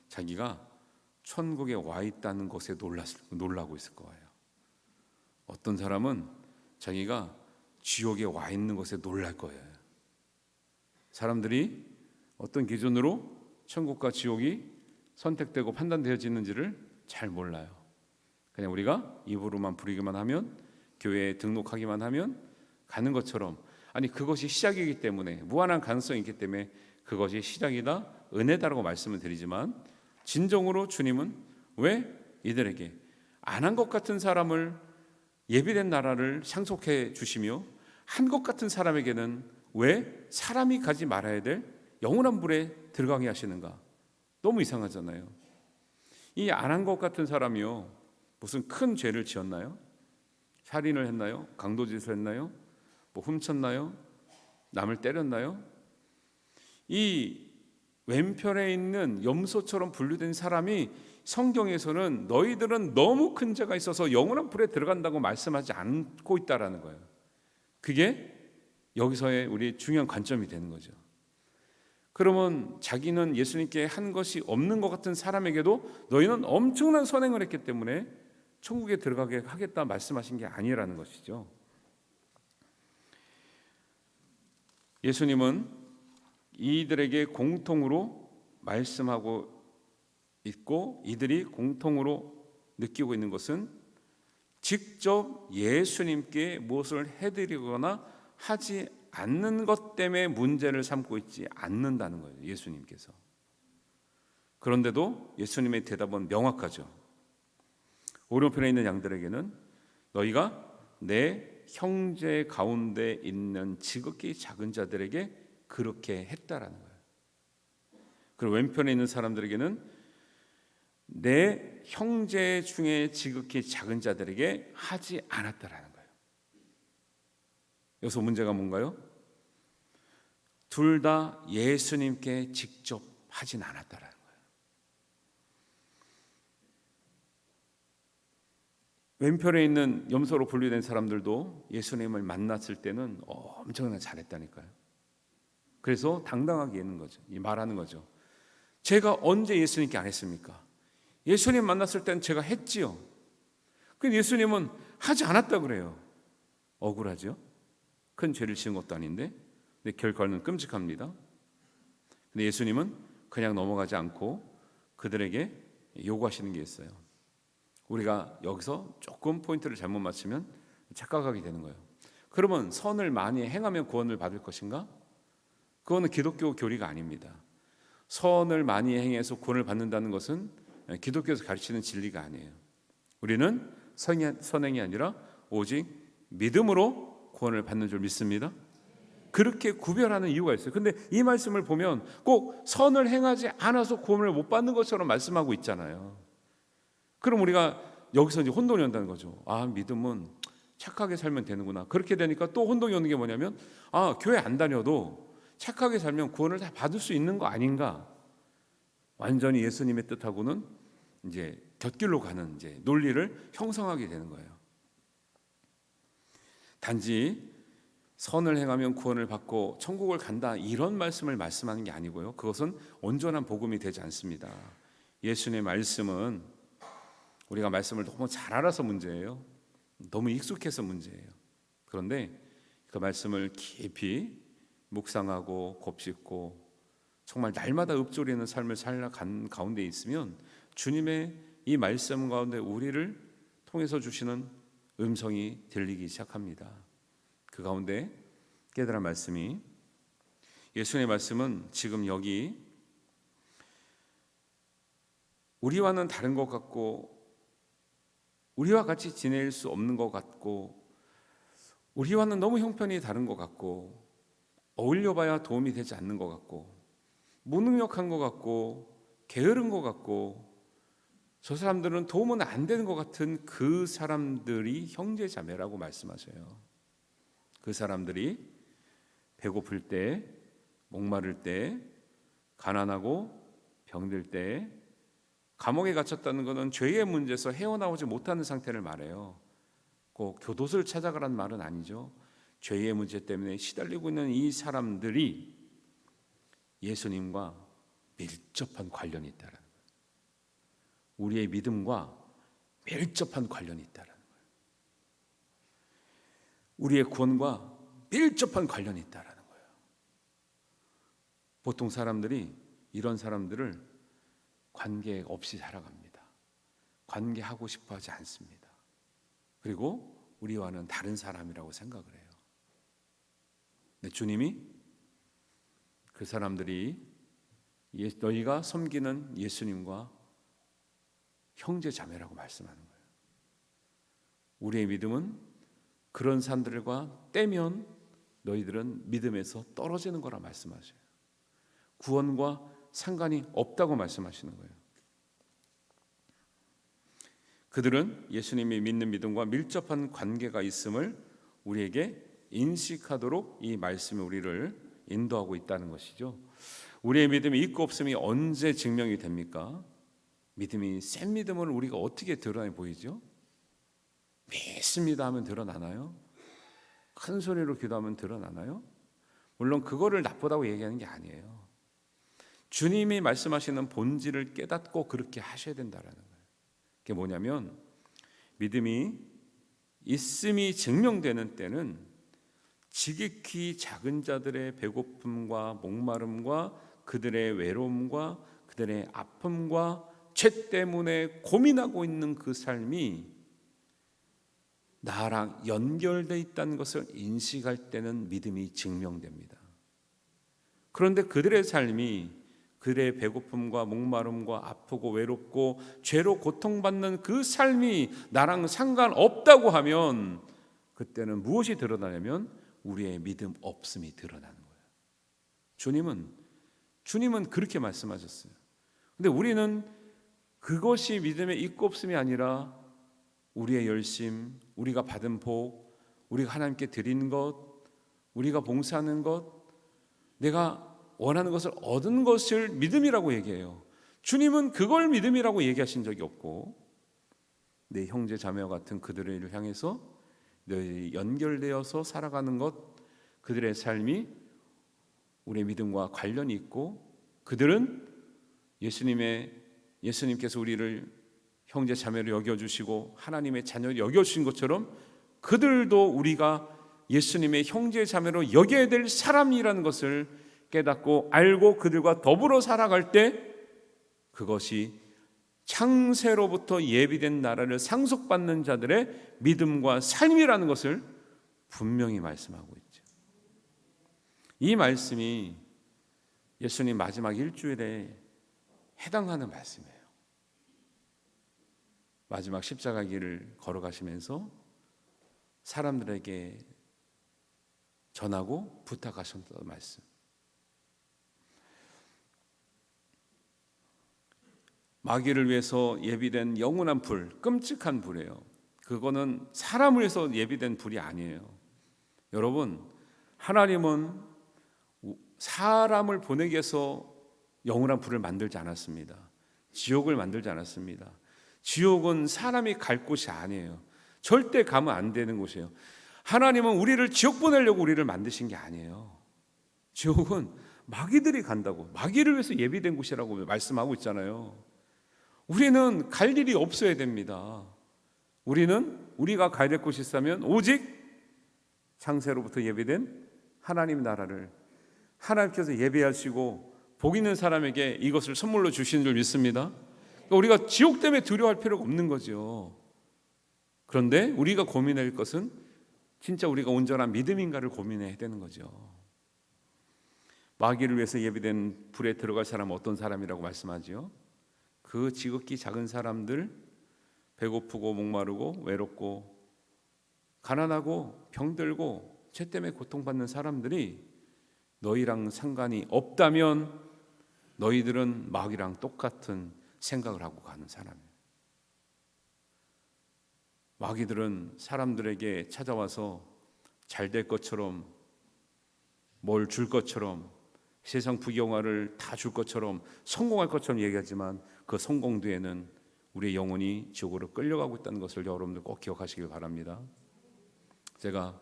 자기가 천국에 와 있다는 것에 놀라고 있을 거예요. 어떤 사람은 자기가 지옥에 와 있는 것에 놀랄 거예요. 사람들이 어떤 기준으로 천국과 지옥이 선택되고 판단되어지는지를 잘 몰라요. 그냥 우리가 입으로만 부르기만 하면, 교회에 등록하기만 하면 가는 것처럼, 아니 그것이 시작이기 때문에, 무한한 가능성이 있기 때문에 그것이 시작이다, 은혜다라고 말씀을 드리지만, 진정으로 주님은 왜 이들에게 안 한 것 같은 사람을 예비된 나라를 상속해 주시며 한 것 같은 사람에게는 왜 사람이 가지 말아야 될 영원한 불에 들어가게 하시는가? 너무 이상하잖아요. 이 안 한 것 같은 사람이요, 무슨 큰 죄를 지었나요? 살인을 했나요? 강도짓을 했나요? 훔쳤나요? 남을 때렸나요? 이 왼편에 있는 염소처럼 분류된 사람이 성경에서는 너희들은 너무 큰 죄가 있어서 영원한 불에 들어간다고 말씀하지 않고 있다라는 거예요. 그게 여기서의 우리 중요한 관점이 되는 거죠. 그러면 자기는 예수님께 한 것이 없는 것 같은 사람에게도 너희는 엄청난 선행을 했기 때문에 천국에 들어가게 하겠다 말씀하신 게 아니라는 것이죠. 예수님은 이들에게 공통으로 말씀하고 있고 이들이 공통으로 느끼고 있는 것은 직접 예수님께 무엇을 해드리거나 하지 않는 것 때문에 문제를 삼고 있지 않는다는 거예요. 예수님께서. 그런데도 예수님의 대답은 명확하죠. 오른편에 있는 양들에게는 너희가 내 형제 가운데 있는 지극히 작은 자들에게 그렇게 했다라는 거예요. 그리고 왼편에 있는 사람들에게는 내 형제 중에 지극히 작은 자들에게 하지 않았다라는 거예요. 여기서 문제가 뭔가요? 둘 다 예수님께 직접 하진 않았다라는 거예요. 왼편에 있는 염소로 분류된 사람들도 예수님을 만났을 때는 엄청나게 잘했다니까요. 그래서 당당하게 말하는 거죠. 제가 언제 예수님께 안 했습니까? 예수님 만났을 때는 제가 했지요. 근데 예수님은 하지 않았다 그래요. 억울하죠? 큰 죄를 지은 것도 아닌데. 근데 결과는 끔찍합니다. 근데 예수님은 그냥 넘어가지 않고 그들에게 요구하시는 게 있어요. 우리가 여기서 조금 포인트를 잘못 맞추면 착각하게 되는 거예요. 그러면 선을 많이 행하면 구원을 받을 것인가? 그거는 기독교 교리가 아닙니다. 선을 많이 행해서 구원을 받는다는 것은 기독교에서 가르치는 진리가 아니에요. 우리는 선행이 아니라 오직 믿음으로 구원을 받는 줄 믿습니다. 그렇게 구별하는 이유가 있어요. 근데 이 말씀을 보면 꼭 선을 행하지 않아서 구원을 못 받는 것처럼 말씀하고 있잖아요. 그럼 우리가 여기서 이제 혼동이 온다는 거죠. 아, 믿음은 착하게 살면 되는구나. 그렇게 되니까 또 혼동이 오는 게 뭐냐면, 아, 교회 안 다녀도 착하게 살면 구원을 다 받을 수 있는 거 아닌가? 완전히 예수님의 뜻하고는 이제 곁길로 가는 이제 논리를 형성하게 되는 거예요. 단지 선을 행하면 구원을 받고 천국을 간다 이런 말씀을 말씀하는 게 아니고요. 그것은 온전한 복음이 되지 않습니다. 예수님의 말씀은 우리가 말씀을 너무 잘 알아서 문제예요. 너무 익숙해서 문제예요. 그런데 그 말씀을 깊이 묵상하고 곱씹고 정말 날마다 읊조리는 삶을 살아간 가운데 있으면 주님의 이 말씀 가운데 우리를 통해서 주시는 음성이 들리기 시작합니다. 그 가운데 깨달은 말씀이, 예수님의 말씀은 지금 여기 우리와는 다른 것 같고 우리와 같이 지낼 수 없는 것 같고 우리와는 너무 형편이 다른 것 같고 어울려봐야 도움이 되지 않는 것 같고 무능력한 것 같고 게으른 것 같고 저 사람들은 도움은 안 되는 것 같은 그 사람들이 형제 자매라고 말씀하셔요. 그 사람들이 배고플 때, 목마를 때, 가난하고 병들 때, 감옥에 갇혔다는 것은 죄의 문제에서 헤어나오지 못하는 상태를 말해요. 꼭 교도소를 찾아가라는 말은 아니죠. 죄의 문제 때문에 시달리고 있는 이 사람들이 예수님과 밀접한 관련이 있다는 거예요. 우리의 믿음과 밀접한 관련이 있다는 거예요. 우리의 구원과 밀접한 관련이 있다는 거예요. 보통 사람들이 이런 사람들을 관계 없이 살아갑니다. 관계하고 싶어 하지 않습니다. 그리고 우리와는 다른 사람이라고 생각을 해요. 근데 주님이 그 사람들이 너희가 섬기는 예수님과 형제 자매라고 말씀하는 거예요. 우리의 믿음은 그런 사람들과 떼면 너희들은 믿음에서 떨어지는 거라 말씀하셔요. 구원과 상관이 없다고 말씀하시는 거예요. 그들은 예수님이 믿는 믿음과 밀접한 관계가 있음을 우리에게 인식하도록 이 말씀이 우리를 인도하고 있다는 것이죠. 우리의 믿음이 있고 없음이 언제 증명이 됩니까? 믿음이 센 믿음을 우리가 어떻게 드러내 보이죠? 믿습니다 하면 드러나나요? 큰 소리로 기도하면 드러나나요? 물론 그거를 나쁘다고 얘기하는 게 아니에요. 주님이 말씀하시는 본질을 깨닫고 그렇게 하셔야 된다는 거예요. 그게 뭐냐면 믿음이 있음이 증명되는 때는 지극히 작은 자들의 배고픔과 목마름과 그들의 외로움과 그들의 아픔과 죄 때문에 고민하고 있는 그 삶이 나랑 연결되어 있다는 것을 인식할 때는 믿음이 증명됩니다. 그런데 그들의 삶이 그들의 배고픔과 목마름과 아프고 외롭고 죄로 고통받는 그 삶이 나랑 상관없다고 하면 그때는 무엇이 드러나냐면 우리의 믿음 없음이 드러나는 거예요. 주님은 그렇게 말씀하셨어요. 근데 우리는 그것이 믿음의 있고 없음이 아니라 우리의 열심, 우리가 받은 복, 우리가 하나님께 드린 것, 우리가 봉사하는 것, 내가 원하는 것을 얻은 것을 믿음이라고 얘기해요. 주님은 그걸 믿음이라고 얘기하신 적이 없고 내 형제 자매와 같은 그들을 향해서 너희 연결되어서 살아가는 것, 그들의 삶이 우리의 믿음과 관련이 있고, 그들은 예수님께서 우리를 형제 자매로 여겨주시고 하나님의 자녀로 여겨주신 것처럼 그들도 우리가 예수님의 형제 자매로 여겨야 될 사람이라는 것을 깨닫고 알고 그들과 더불어 살아갈 때, 그것이 창세로부터 예비된 나라를 상속받는 자들의 믿음과 삶이라는 것을 분명히 말씀하고 있죠. 이 말씀이 예수님 마지막 일주일에 해당하는 말씀이에요. 마지막 십자가 길을 걸어가시면서 사람들에게 전하고 부탁하셨던 말씀. 마귀를 위해서 예비된 영원한 불, 끔찍한 불이에요. 그거는 사람을 위해서 예비된 불이 아니에요. 여러분, 하나님은 사람을 보내기 위해서 영원한 불을 만들지 않았습니다. 지옥을 만들지 않았습니다. 지옥은 사람이 갈 곳이 아니에요. 절대 가면 안 되는 곳이에요. 하나님은 우리를 지옥 보내려고 우리를 만드신 게 아니에요. 지옥은 마귀들이 간다고, 마귀를 위해서 예비된 곳이라고 말씀하고 있잖아요. 우리는 갈 일이 없어야 됩니다. 우리가 가야 될 곳이 있다면 오직 창세로부터 예비된 하나님 나라를 하나님께서 예배하시고 복 있는 사람에게 이것을 선물로 주시는 줄 믿습니다. 그러니까 우리가 지옥 때문에 두려워할 필요가 없는 거죠. 그런데 우리가 고민할 것은 진짜 우리가 온전한 믿음인가를 고민해야 되는 거죠. 마귀를 위해서 예비된 불에 들어갈 사람은 어떤 사람이라고 말씀하지요? 그 지극히 작은 사람들, 배고프고 목마르고 외롭고 가난하고 병들고 죄 때문에 고통받는 사람들이 너희랑 상관이 없다면 너희들은 마귀랑 똑같은 생각을 하고 가는 사람이에요. 마귀들은 사람들에게 찾아와서 잘 될 것처럼, 뭘 줄 것처럼, 세상 부경화를 다 줄 것처럼, 성공할 것처럼 얘기하지만 그 성공 뒤에는 우리의 영혼이 지옥으로 끌려가고 있다는 것을 여러분들 꼭 기억하시길 바랍니다. 제가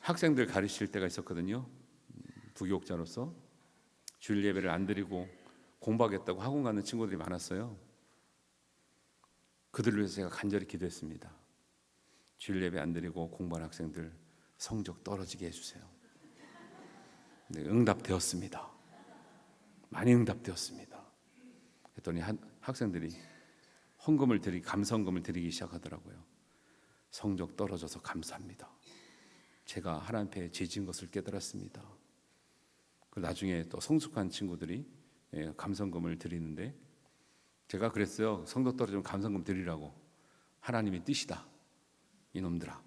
학생들 가르칠 때가 있었거든요. 부교육자로서 주일 예배를 안 드리고 공부하겠다고 학원 가는 친구들이 많았어요. 그들을 위해서 제가 간절히 기도했습니다. 주일 예배 안 드리고 공부하는 학생들 성적 떨어지게 해주세요. 네, 응답되었습니다. 많이 응답되었습니다. 했더니 학생들이 감사헌금을 드리기 시작하더라고요. 성적 떨어져서 감사합니다. 제가 하나님 앞에 죄진 것을 깨달았습니다. 나중에 또 성숙한 친구들이 감사헌금을 드리는데, 제가 그랬어요. 성적 떨어지면 감사헌금 드리라고. 하나님의 뜻이다, 이놈들아.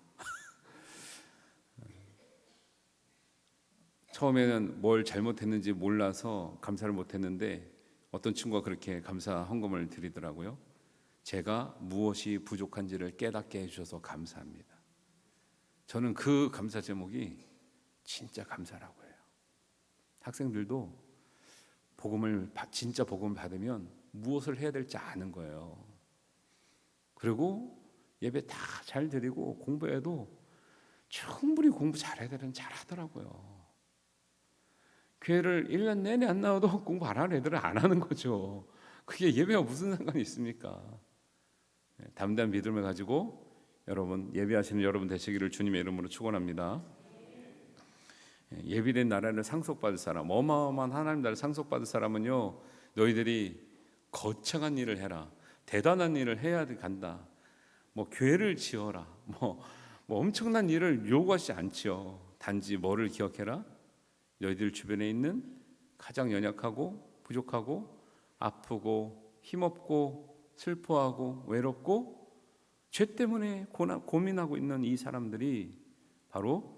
처음에는 뭘 잘못했는지 몰라서 감사를 못했는데 어떤 친구가 그렇게 감사 헌금을 드리더라고요. 제가 무엇이 부족한지를 깨닫게 해주셔서 감사합니다. 저는 그 감사 제목이 진짜 감사라고 해요. 학생들도 진짜 복음을 받으면 무엇을 해야 될지 아는 거예요. 그리고 예배 다 잘 드리고 공부해도 충분히 공부 잘해야 되는 잘하더라고요. 교회를 1년 내내 안 나와도 공부 안 하는 애들은 안 하는 거죠. 그게 예배와 무슨 상관이 있습니까? 담대한 믿음을 가지고 여러분, 예배하시는 여러분 되시기를 주님의 이름으로 축원합니다. 예비된 나라를 상속받을 사람, 어마어마한 하나님 나라를 상속받을 사람은요, 너희들이 거창한 일을 해라, 대단한 일을 해야 간다, 교회를 지어라, 엄청난 일을 요구하지 않지요. 단지 뭐를 기억해라? 너희들 주변에 있는 가장 연약하고 부족하고 아프고 힘없고 슬퍼하고 외롭고 죄 때문에 고민하고 있는 이 사람들이 바로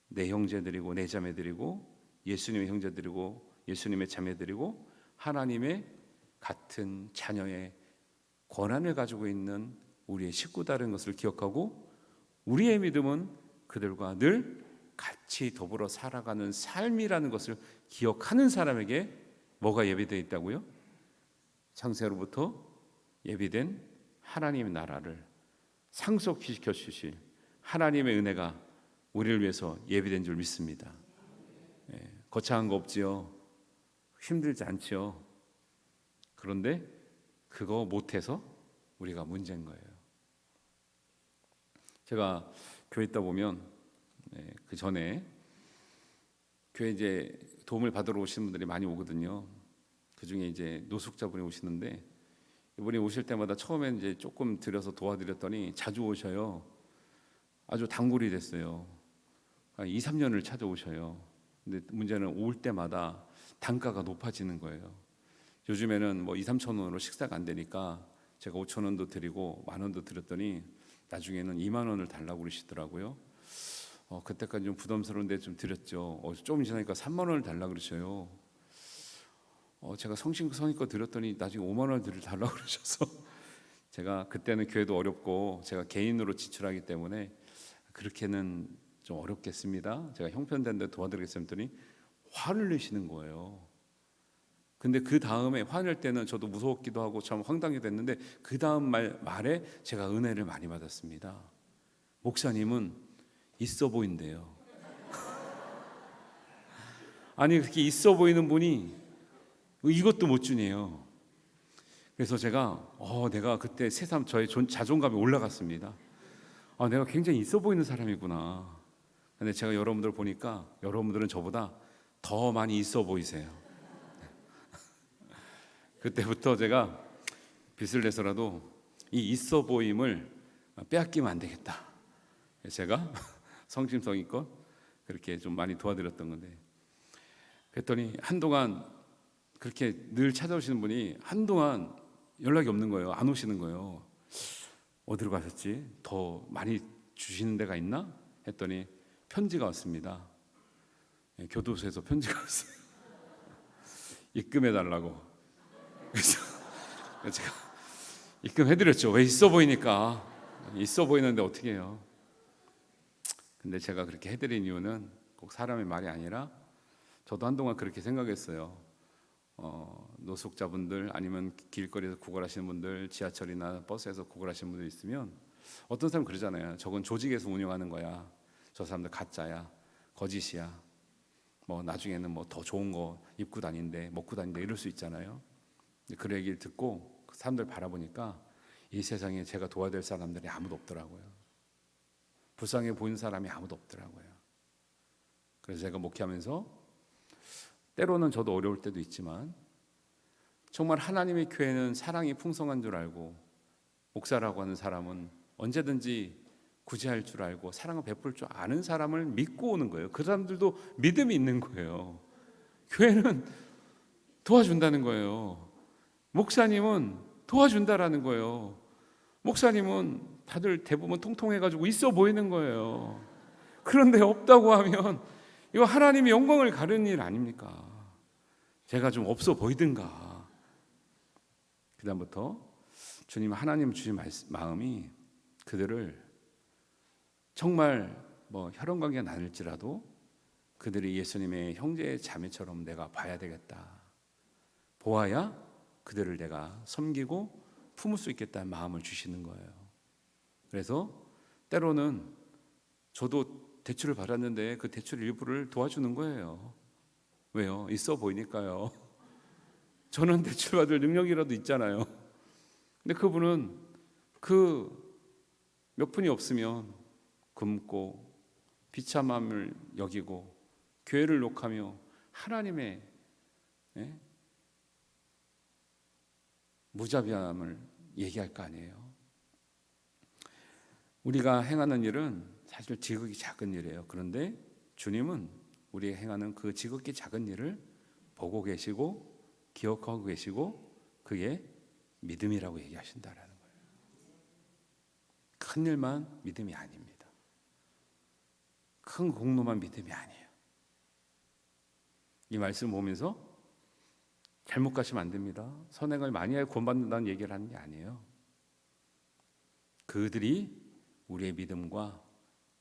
내 형제들이고 내 자매들이고 예수님의 형제들이고 예수님의 자매들이고 하나님의 같은 자녀의 권한을 가지고 있는 우리의 식구다라는 것을 기억하고, 우리의 믿음은 그들과 늘 같이 더불어 살아가는 삶이라는 것을 기억하는 사람에게 뭐가 예비되어 있다고요? 창세로부터 예비된 하나님의 나라를 상속시켜 주실 하나님의 은혜가 우리를 위해서 예비된 줄 믿습니다. 거창한 거 없지요. 힘들지 않지요. 그런데 그거 못해서 우리가 문제인 거예요. 제가 교회 있다 보면 그 전에 교회 이제 도움을 받으러 오시는 분들이 많이 오거든요. 그 중에 이제 노숙자분이 오시는데 이분이 오실 때마다 처음엔 이제 조금 들여서 도와드렸더니 자주 오셔요. 아주 단골이 됐어요. 2, 3년을 찾아오셔요. 근데 문제는 올 때마다 단가가 높아지는 거예요. 요즘에는 뭐 2, 3천 원으로 식사가 안 되니까 제가 5천 원도 드리고 10,000원도 드렸더니 나중에는 2만 원을 달라고 그러시더라고요. 그때까지 좀 부담스러운데 좀 드렸죠. 조금 지나니까 3만 원을 달라고 그러셔요. 제가 성심성의껏 드렸더니 나중에 5만 원을 달라고 그러셔서 제가 그때는 교회도 어렵고 제가 개인으로 지출하기 때문에 그렇게는 좀 어렵겠습니다. 제가 형편된데 도와드리겠습니다 했더니 화를 내시는 거예요. 근데 그 다음에 화낼 때는 저도 무서웠기도 하고 참 황당하기도 했는데 그 다음 말에 제가 은혜를 많이 받았습니다. 목사님은 있어 보인대요. 아니 그렇게 있어 보이는 분이 이것도 못 주네요. 그래서 제가 내가 그때 새삼 저의 자존감이 올라갔습니다. 내가 굉장히 있어 보이는 사람이구나. 근데 제가 여러분들 보니까 여러분들은 저보다 더 많이 있어 보이세요. 그때부터 제가 빚을 내서라도 이 있어 보임을 빼앗기면 안 되겠다. 제가 성심성의껏 그렇게 좀 많이 도와드렸던 건데, 그랬더니 한동안 그렇게 늘 찾아오시는 분이 한동안 연락이 없는 거예요. 안 오시는 거예요. 어디로 가셨지? 더 많이 주시는 데가 있나? 했더니 편지가 왔습니다. 교도소에서 편지가 왔어요. 입금해 달라고. 그래서 제가 입금해드렸죠. 왜 있어 보이니까. 있어 보이는데 어떻게 해요? 근데 제가 그렇게 해드린 이유는 꼭 사람의 말이 아니라 저도 한동안 그렇게 생각했어요. 노숙자분들 아니면 길거리에서 구걸하시는 분들, 지하철이나 버스에서 구걸하시는 분들 있으면 어떤 사람 그러잖아요. 저건 조직에서 운영하는 거야. 저 사람들 가짜야, 거짓이야. 뭐 나중에는 뭐 더 좋은 거 입고 다닌대, 먹고 다닌대 이럴 수 있잖아요. 그 얘기를 듣고 그 사람들 바라보니까 이 세상에 제가 도와야 될 사람들이 아무도 없더라고요. 불쌍해 보이는 사람이 아무도 없더라고요. 그래서 제가 목회하면서 때로는 저도 어려울 때도 있지만 정말 하나님의 교회는 사랑이 풍성한 줄 알고 목사라고 하는 사람은 언제든지 구제할 줄 알고 사랑을 베풀 줄 아는 사람을 믿고 오는 거예요. 그 사람들도 믿음이 있는 거예요. 교회는 도와준다는 거예요. 목사님은 도와준다라는 거예요. 목사님은 다들 대부분 통통해가지고 있어 보이는 거예요. 그런데 없다고 하면 이거 하나님의 영광을 가르는 일 아닙니까? 제가 좀 없어 보이든가. 그 다음부터 주님, 하나님 주신 마음이 그들을 정말 뭐 혈연관계가 나눌지라도 그들이 예수님의 형제 자매처럼 내가 봐야 되겠다. 보아야 그들을 내가 섬기고 품을 수 있겠다는 마음을 주시는 거예요. 그래서 때로는 저도 대출을 받았는데 그 대출 일부를 도와주는 거예요. 왜요? 있어 보이니까요. 저는 대출 받을 능력이라도 있잖아요. 근데 그분은 그 몇 푼이 없으면 굶고 비참함을 여기고 교회를 욕하며 하나님의 무자비함을 얘기할 거 아니에요. 우리가 행하는 일은 사실 지극히 작은 일이에요. 그런데 주님은 우리가 행하는 그 지극히 작은 일을 보고 계시고 기억하고 계시고 그게 믿음이라고 얘기하신다라는 거예요. 큰 일만 믿음이 아닙니다. 큰 공로만 믿음이 아니에요. 이 말씀을 보면서 잘못 가시면 안 됩니다. 선행을 많이 해 구원받는다는 얘기를 하는 게 아니에요. 그들이 우리의 믿음과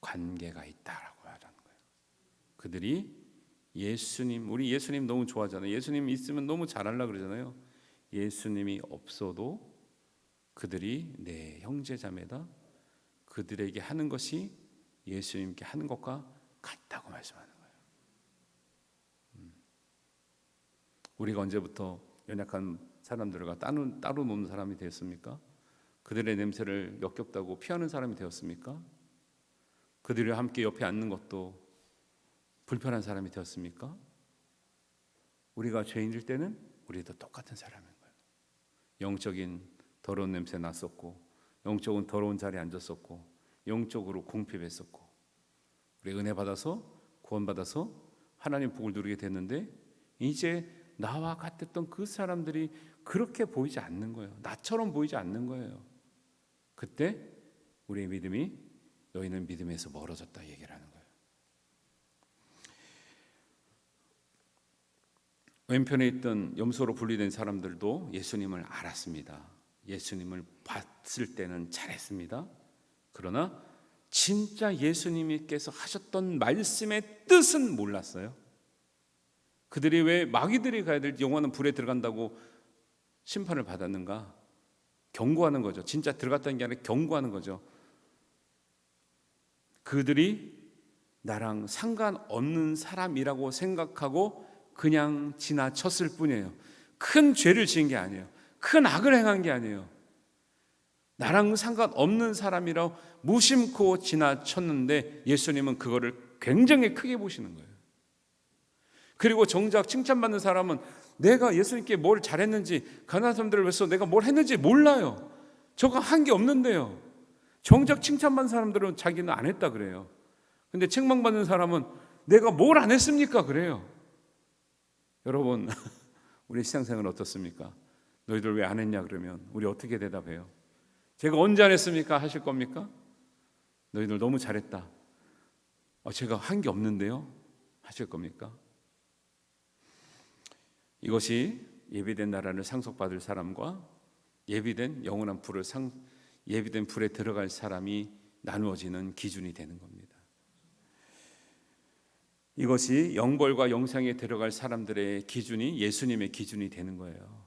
관계가 있다라고 하는 거예요. 그들이 예수님, 우리 예수님 너무 좋아하잖아요. 예수님 있으면 너무 잘하려고 그러잖아요. 예수님이 없어도 그들이 내 형제자매다. 그들에게 하는 것이 예수님께 하는 것과 같다고 말씀하는 거예요. 우리가 언제부터 연약한 사람들과 따로 노는 사람이 되었습니까? 그들의 냄새를 역겹다고 피하는 사람이 되었습니까? 그들과 함께 옆에 앉는 것도 불편한 사람이 되었습니까? 우리가 죄인일 때는 우리도 똑같은 사람인 거예요. 영적인 더러운 냄새 났었고, 영적인 더러운 자리에 앉았었고, 영적으로 궁핍했었고, 우리 은혜 받아서 구원 받아서 하나님 복을 누리게 됐는데 이제 나와 같았던 그 사람들이 그렇게 보이지 않는 거예요. 나처럼 보이지 않는 거예요. 그때 우리의 믿음이 너희는 믿음에서 멀어졌다 얘기를 하는 거예요. 왼편에 있던 염소로 분리된 사람들도 예수님을 알았습니다. 예수님을 봤을 때는 잘했습니다. 그러나 진짜 예수님께서 하셨던 말씀의 뜻은 몰랐어요. 그들이 왜 마귀들이 가야 될 영원한 불에 들어간다고 심판을 받았는가? 경고하는 거죠. 진짜 들어갔다는 게 아니라 경고하는 거죠. 그들이 나랑 상관없는 사람이라고 생각하고 그냥 지나쳤을 뿐이에요. 큰 죄를 지은 게 아니에요. 큰 악을 행한 게 아니에요. 나랑 상관없는 사람이라고 무심코 지나쳤는데 예수님은 그거를 굉장히 크게 보시는 거예요. 그리고 정작 칭찬받는 사람은 내가 예수님께 뭘 잘했는지, 가난한 사람들을 위해서 내가 뭘 했는지 몰라요. 저거 한 게 없는데요. 정작 칭찬받는 사람들은 자기는 안 했다 그래요. 근데 책망받는 사람은 내가 뭘 안 했습니까 그래요. 여러분, 우리 신앙생활은 어떻습니까? 너희들 왜 안 했냐 그러면 우리 어떻게 대답해요? 제가 언제 안 했습니까? 하실 겁니까? 너희들 너무 잘했다. 제가 한 게 없는데요? 하실 겁니까? 이것이 예비된 나라를 상속받을 사람과 예비된 영원한 예비된 불에 들어갈 사람이 나누어지는 기준이 되는 겁니다. 이것이 영벌과 영생에 들어갈 사람들의 기준이 예수님의 기준이 되는 거예요.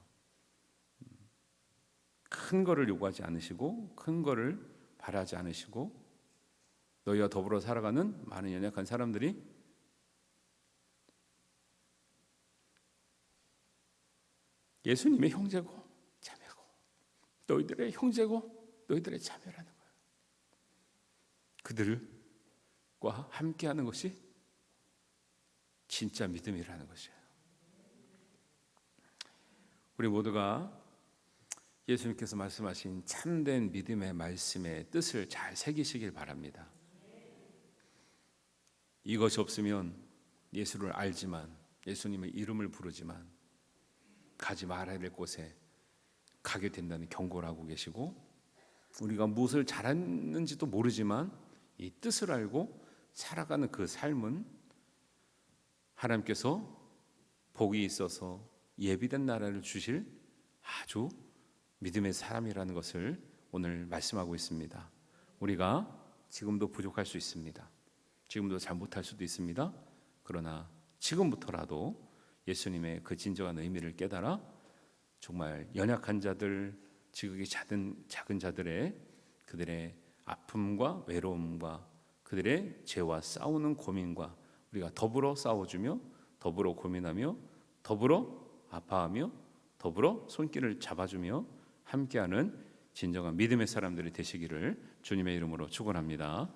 큰 거를 요구하지 않으시고 큰 거를 바라지 않으시고 너희와 더불어 살아가는 많은 연약한 사람들이 예수님의 형제고 자매고 너희들의 형제고 너희들의 자매라는 거예요. 그들과 함께하는 것이 진짜 믿음이라는 것이에요. 우리 모두가 예수님께서 말씀하신 참된 믿음의 말씀의 뜻을 잘 새기시길 바랍니다. 이것이 없으면 예수를 알지만 예수님의 이름을 부르지만 가지 말아야 될 곳에 가게 된다는 경고를 하고 계시고, 우리가 무엇을 잘했는지도 모르지만 이 뜻을 알고 살아가는 그 삶은 하나님께서 복이 있어서 예비된 나라를 주실 아주 믿음의 사람이라는 것을 오늘 말씀하고 있습니다. 우리가 지금도 부족할 수 있습니다. 지금도 잘못할 수도 있습니다. 그러나 지금부터라도 예수님의 그 진정한 의미를 깨달아 정말 연약한 자들, 지극히 작은 자들의 그들의 아픔과 외로움과 그들의 죄와 싸우는 고민과 우리가 더불어 싸워주며 더불어 고민하며 더불어 아파하며 더불어 손길을 잡아주며 함께하는 진정한 믿음의 사람들이 되시기를 주님의 이름으로 축원합니다.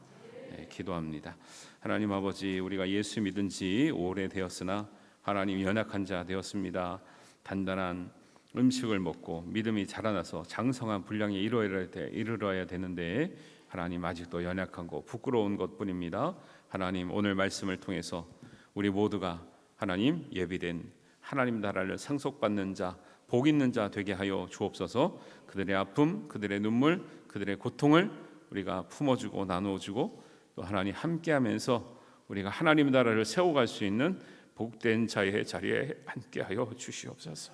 기도합니다. 하나님 아버지, 우리가 예수 믿은 지 오래되었으나 하나님 연약한 자 되었습니다. 단단한 음식을 먹고 믿음이 자라나서 장성한 분량에 이르러야 되는데 하나님 아직도 연약한 거 부끄러운 것뿐입니다. 하나님 오늘 말씀을 통해서 우리 모두가 하나님 예비된 하나님 나라를 상속받는 자, 복 있는 자 되게 하여 주옵소서. 그들의 아픔, 그들의 눈물, 그들의 고통을 우리가 품어주고 나누어주고 또 하나님 함께하면서 우리가 하나님 나라를 세워갈 수 있는 복된 자의 자리에 함께하여 주시옵소서.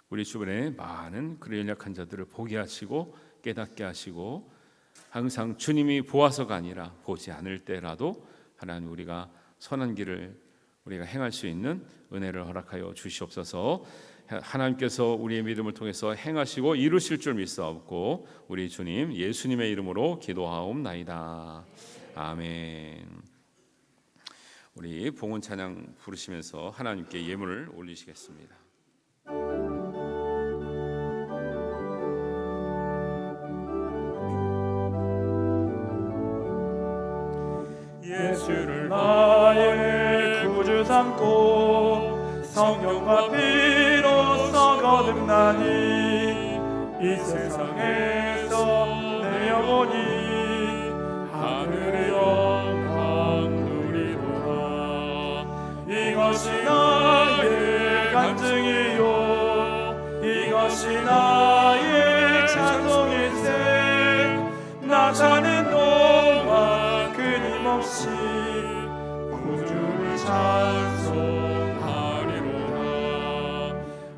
우리 주변에 많은 그런 연약한 자들을 보게 하시고 깨닫게 하시고 항상 주님이 보아서가 아니라 보지 않을 때라도 하나님 우리가 선한 길을 우리가 행할 수 있는 은혜를 허락하여 주시옵소서. 하나님께서 우리의 믿음을 통해서 행하시고 이루실 줄 믿사옵고 우리 주님 예수님의 이름으로 기도하옵나이다. 아멘. 우리 봉헌 찬양 부르시면서 하나님께 예물을 올리시겠습니다. 예수를 나의 구주 삼고 성령과 피로써 거듭나니 이 세상에서 내 영혼이 하늘의 영광 누리도다. 이것이 나의 간증이요 이것이 나의 찬송일세. 나 사는 동안 끊임없이 구주를 찬송하리로다.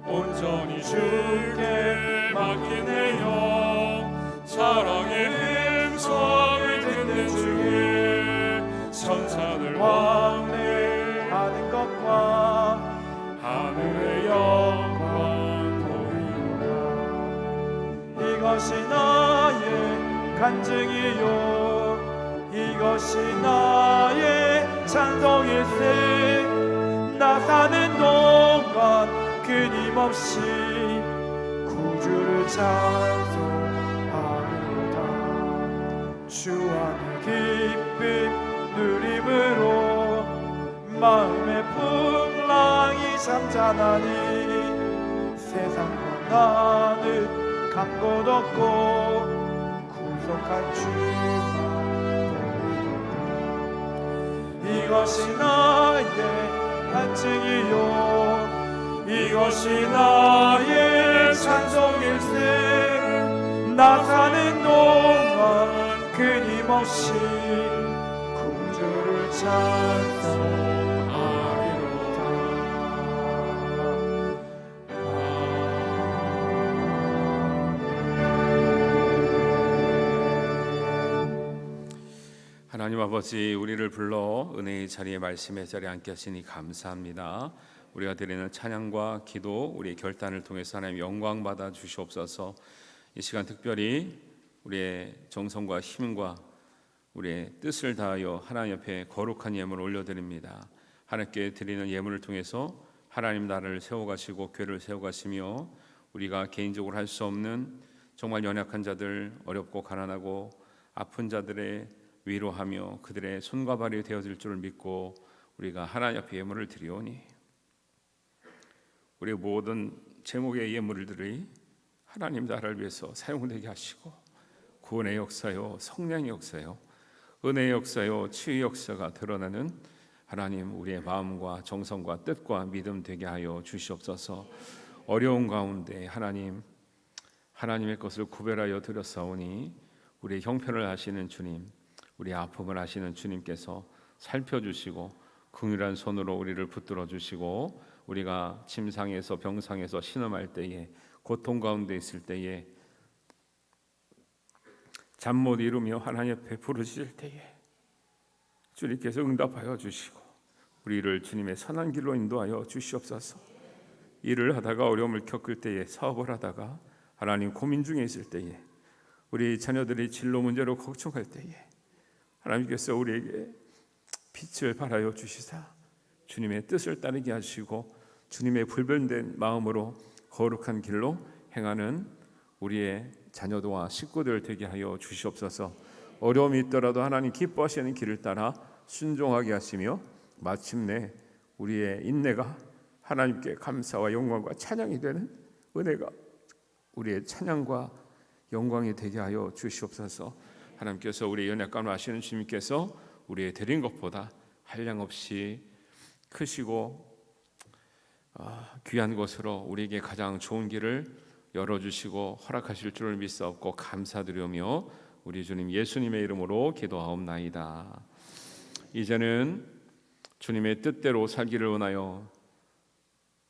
온전히 주께 맡긴 내 영 사랑의 음성을 듣는 중에 천사들 왕래하는 것과 하늘의 영광 보이로다. 이것이 나의 간증이요 이것이 나의 찬송일세. 나 사는 동안 끊임없이 구주를 찬송하리로다. 주 안에 기쁨 누림으로 마음의 풍랑이 잠잠하니 세상과 나는 간 곳 없고 구속한 주만 보이도다. 이것이 나의 간증이요 이것이 나의 찬송일세. 나 사는 동안 끊임없이 구주를 찬송하리로다. 하나님 아버지, 우리를 불러 은혜의 자리에 말씀의 자리에 앉게 하시니 감사합니다. 우리가 드리는 찬양과 기도, 우리의 결단을 통해서 하나님 영광 받아 주시옵소서. 이 시간 특별히 우리의 정성과 힘과 우리의 뜻을 다하여 하나님 옆에 거룩한 예물을 올려드립니다. 하나님께 드리는 예물을 통해서 하나님 나라를 세워가시고 교회를 세워가시며 우리가 개인적으로 할 수 없는 정말 연약한 자들, 어렵고 가난하고 아픈 자들의 위로하며 그들의 손과 발이 되어질 줄을 믿고 우리가 하나님 앞에 예물을 드리오니 우리의 모든 제목의 예물들이 하나님 나라를 위해서 사용되게 하시고 구원의 역사요, 성령의 역사요, 은혜의 역사요, 치유의 역사가 드러나는 하나님 우리의 마음과 정성과 뜻과 믿음 되게 하여 주시옵소서. 어려운 가운데 하나님의 것을 구별하여 드렸사오니 우리의 형편을 아시는 주님, 우리의 아픔을 아시는 주님께서 살펴주시고 긍휼한 손으로 우리를 붙들어 주시고 우리가 침상에서 병상에서 신음할 때에 고통 가운데 있을 때에 잠 못 이루며 하나님 앞에 부르실 때에 주님께서 응답하여 주시고 우리를 주님의 선한 길로 인도하여 주시옵소서. 일을 하다가 어려움을 겪을 때에, 사업을 하다가 하나님 고민 중에 있을 때에, 우리 자녀들이 진로 문제로 걱정할 때에 하나님께서 우리에게 빛을 발하여 주시사 주님의 뜻을 따르게 하시고 주님의 불변된 마음으로 거룩한 길로 행하는 우리의 자녀도와 식구들 되게 하여 주시옵소서. 어려움이 있더라도 하나님 기뻐하시는 길을 따라 순종하게 하시며 마침내 우리의 인내가 하나님께 감사와 영광과 찬양이 되는 은혜가 우리의 찬양과 영광이 되게 하여 주시옵소서. 하나님께서 우리의 연약함을 아시는 주님께서 우리의 드린 것보다 한량없이 크시고 귀한 것으로 우리에게 가장 좋은 길을 열어주시고 허락하실 줄을 믿사옵고 감사드리며 우리 주님 예수님의 이름으로 기도하옵나이다. 이제는 주님의 뜻대로 살기를 원하여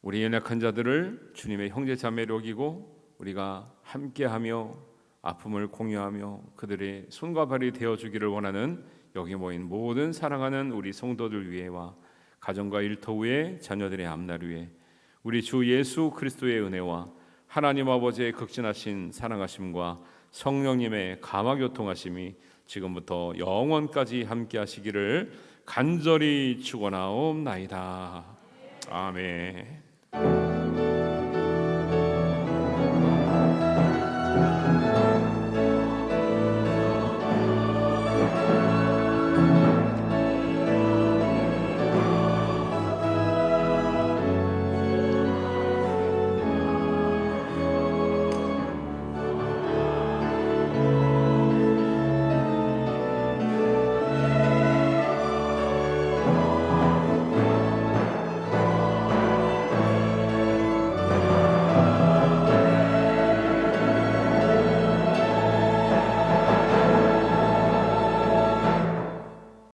우리 연약한 자들을 주님의 형제 자매로 여기고 우리가 함께하며 아픔을 공유하며 그들의 손과 발이 되어주기를 원하는 여기 모인 모든 사랑하는 우리 성도들 위에와 가정과 일터 위에 자녀들의 앞날 위에 우리 주 예수 그리스도의 은혜와 하나님 아버지의 극진하신 사랑하심과 성령님의 감화교통하심이 지금부터 영원까지 함께 하시기를 간절히 축원하옵나이다. 아멘.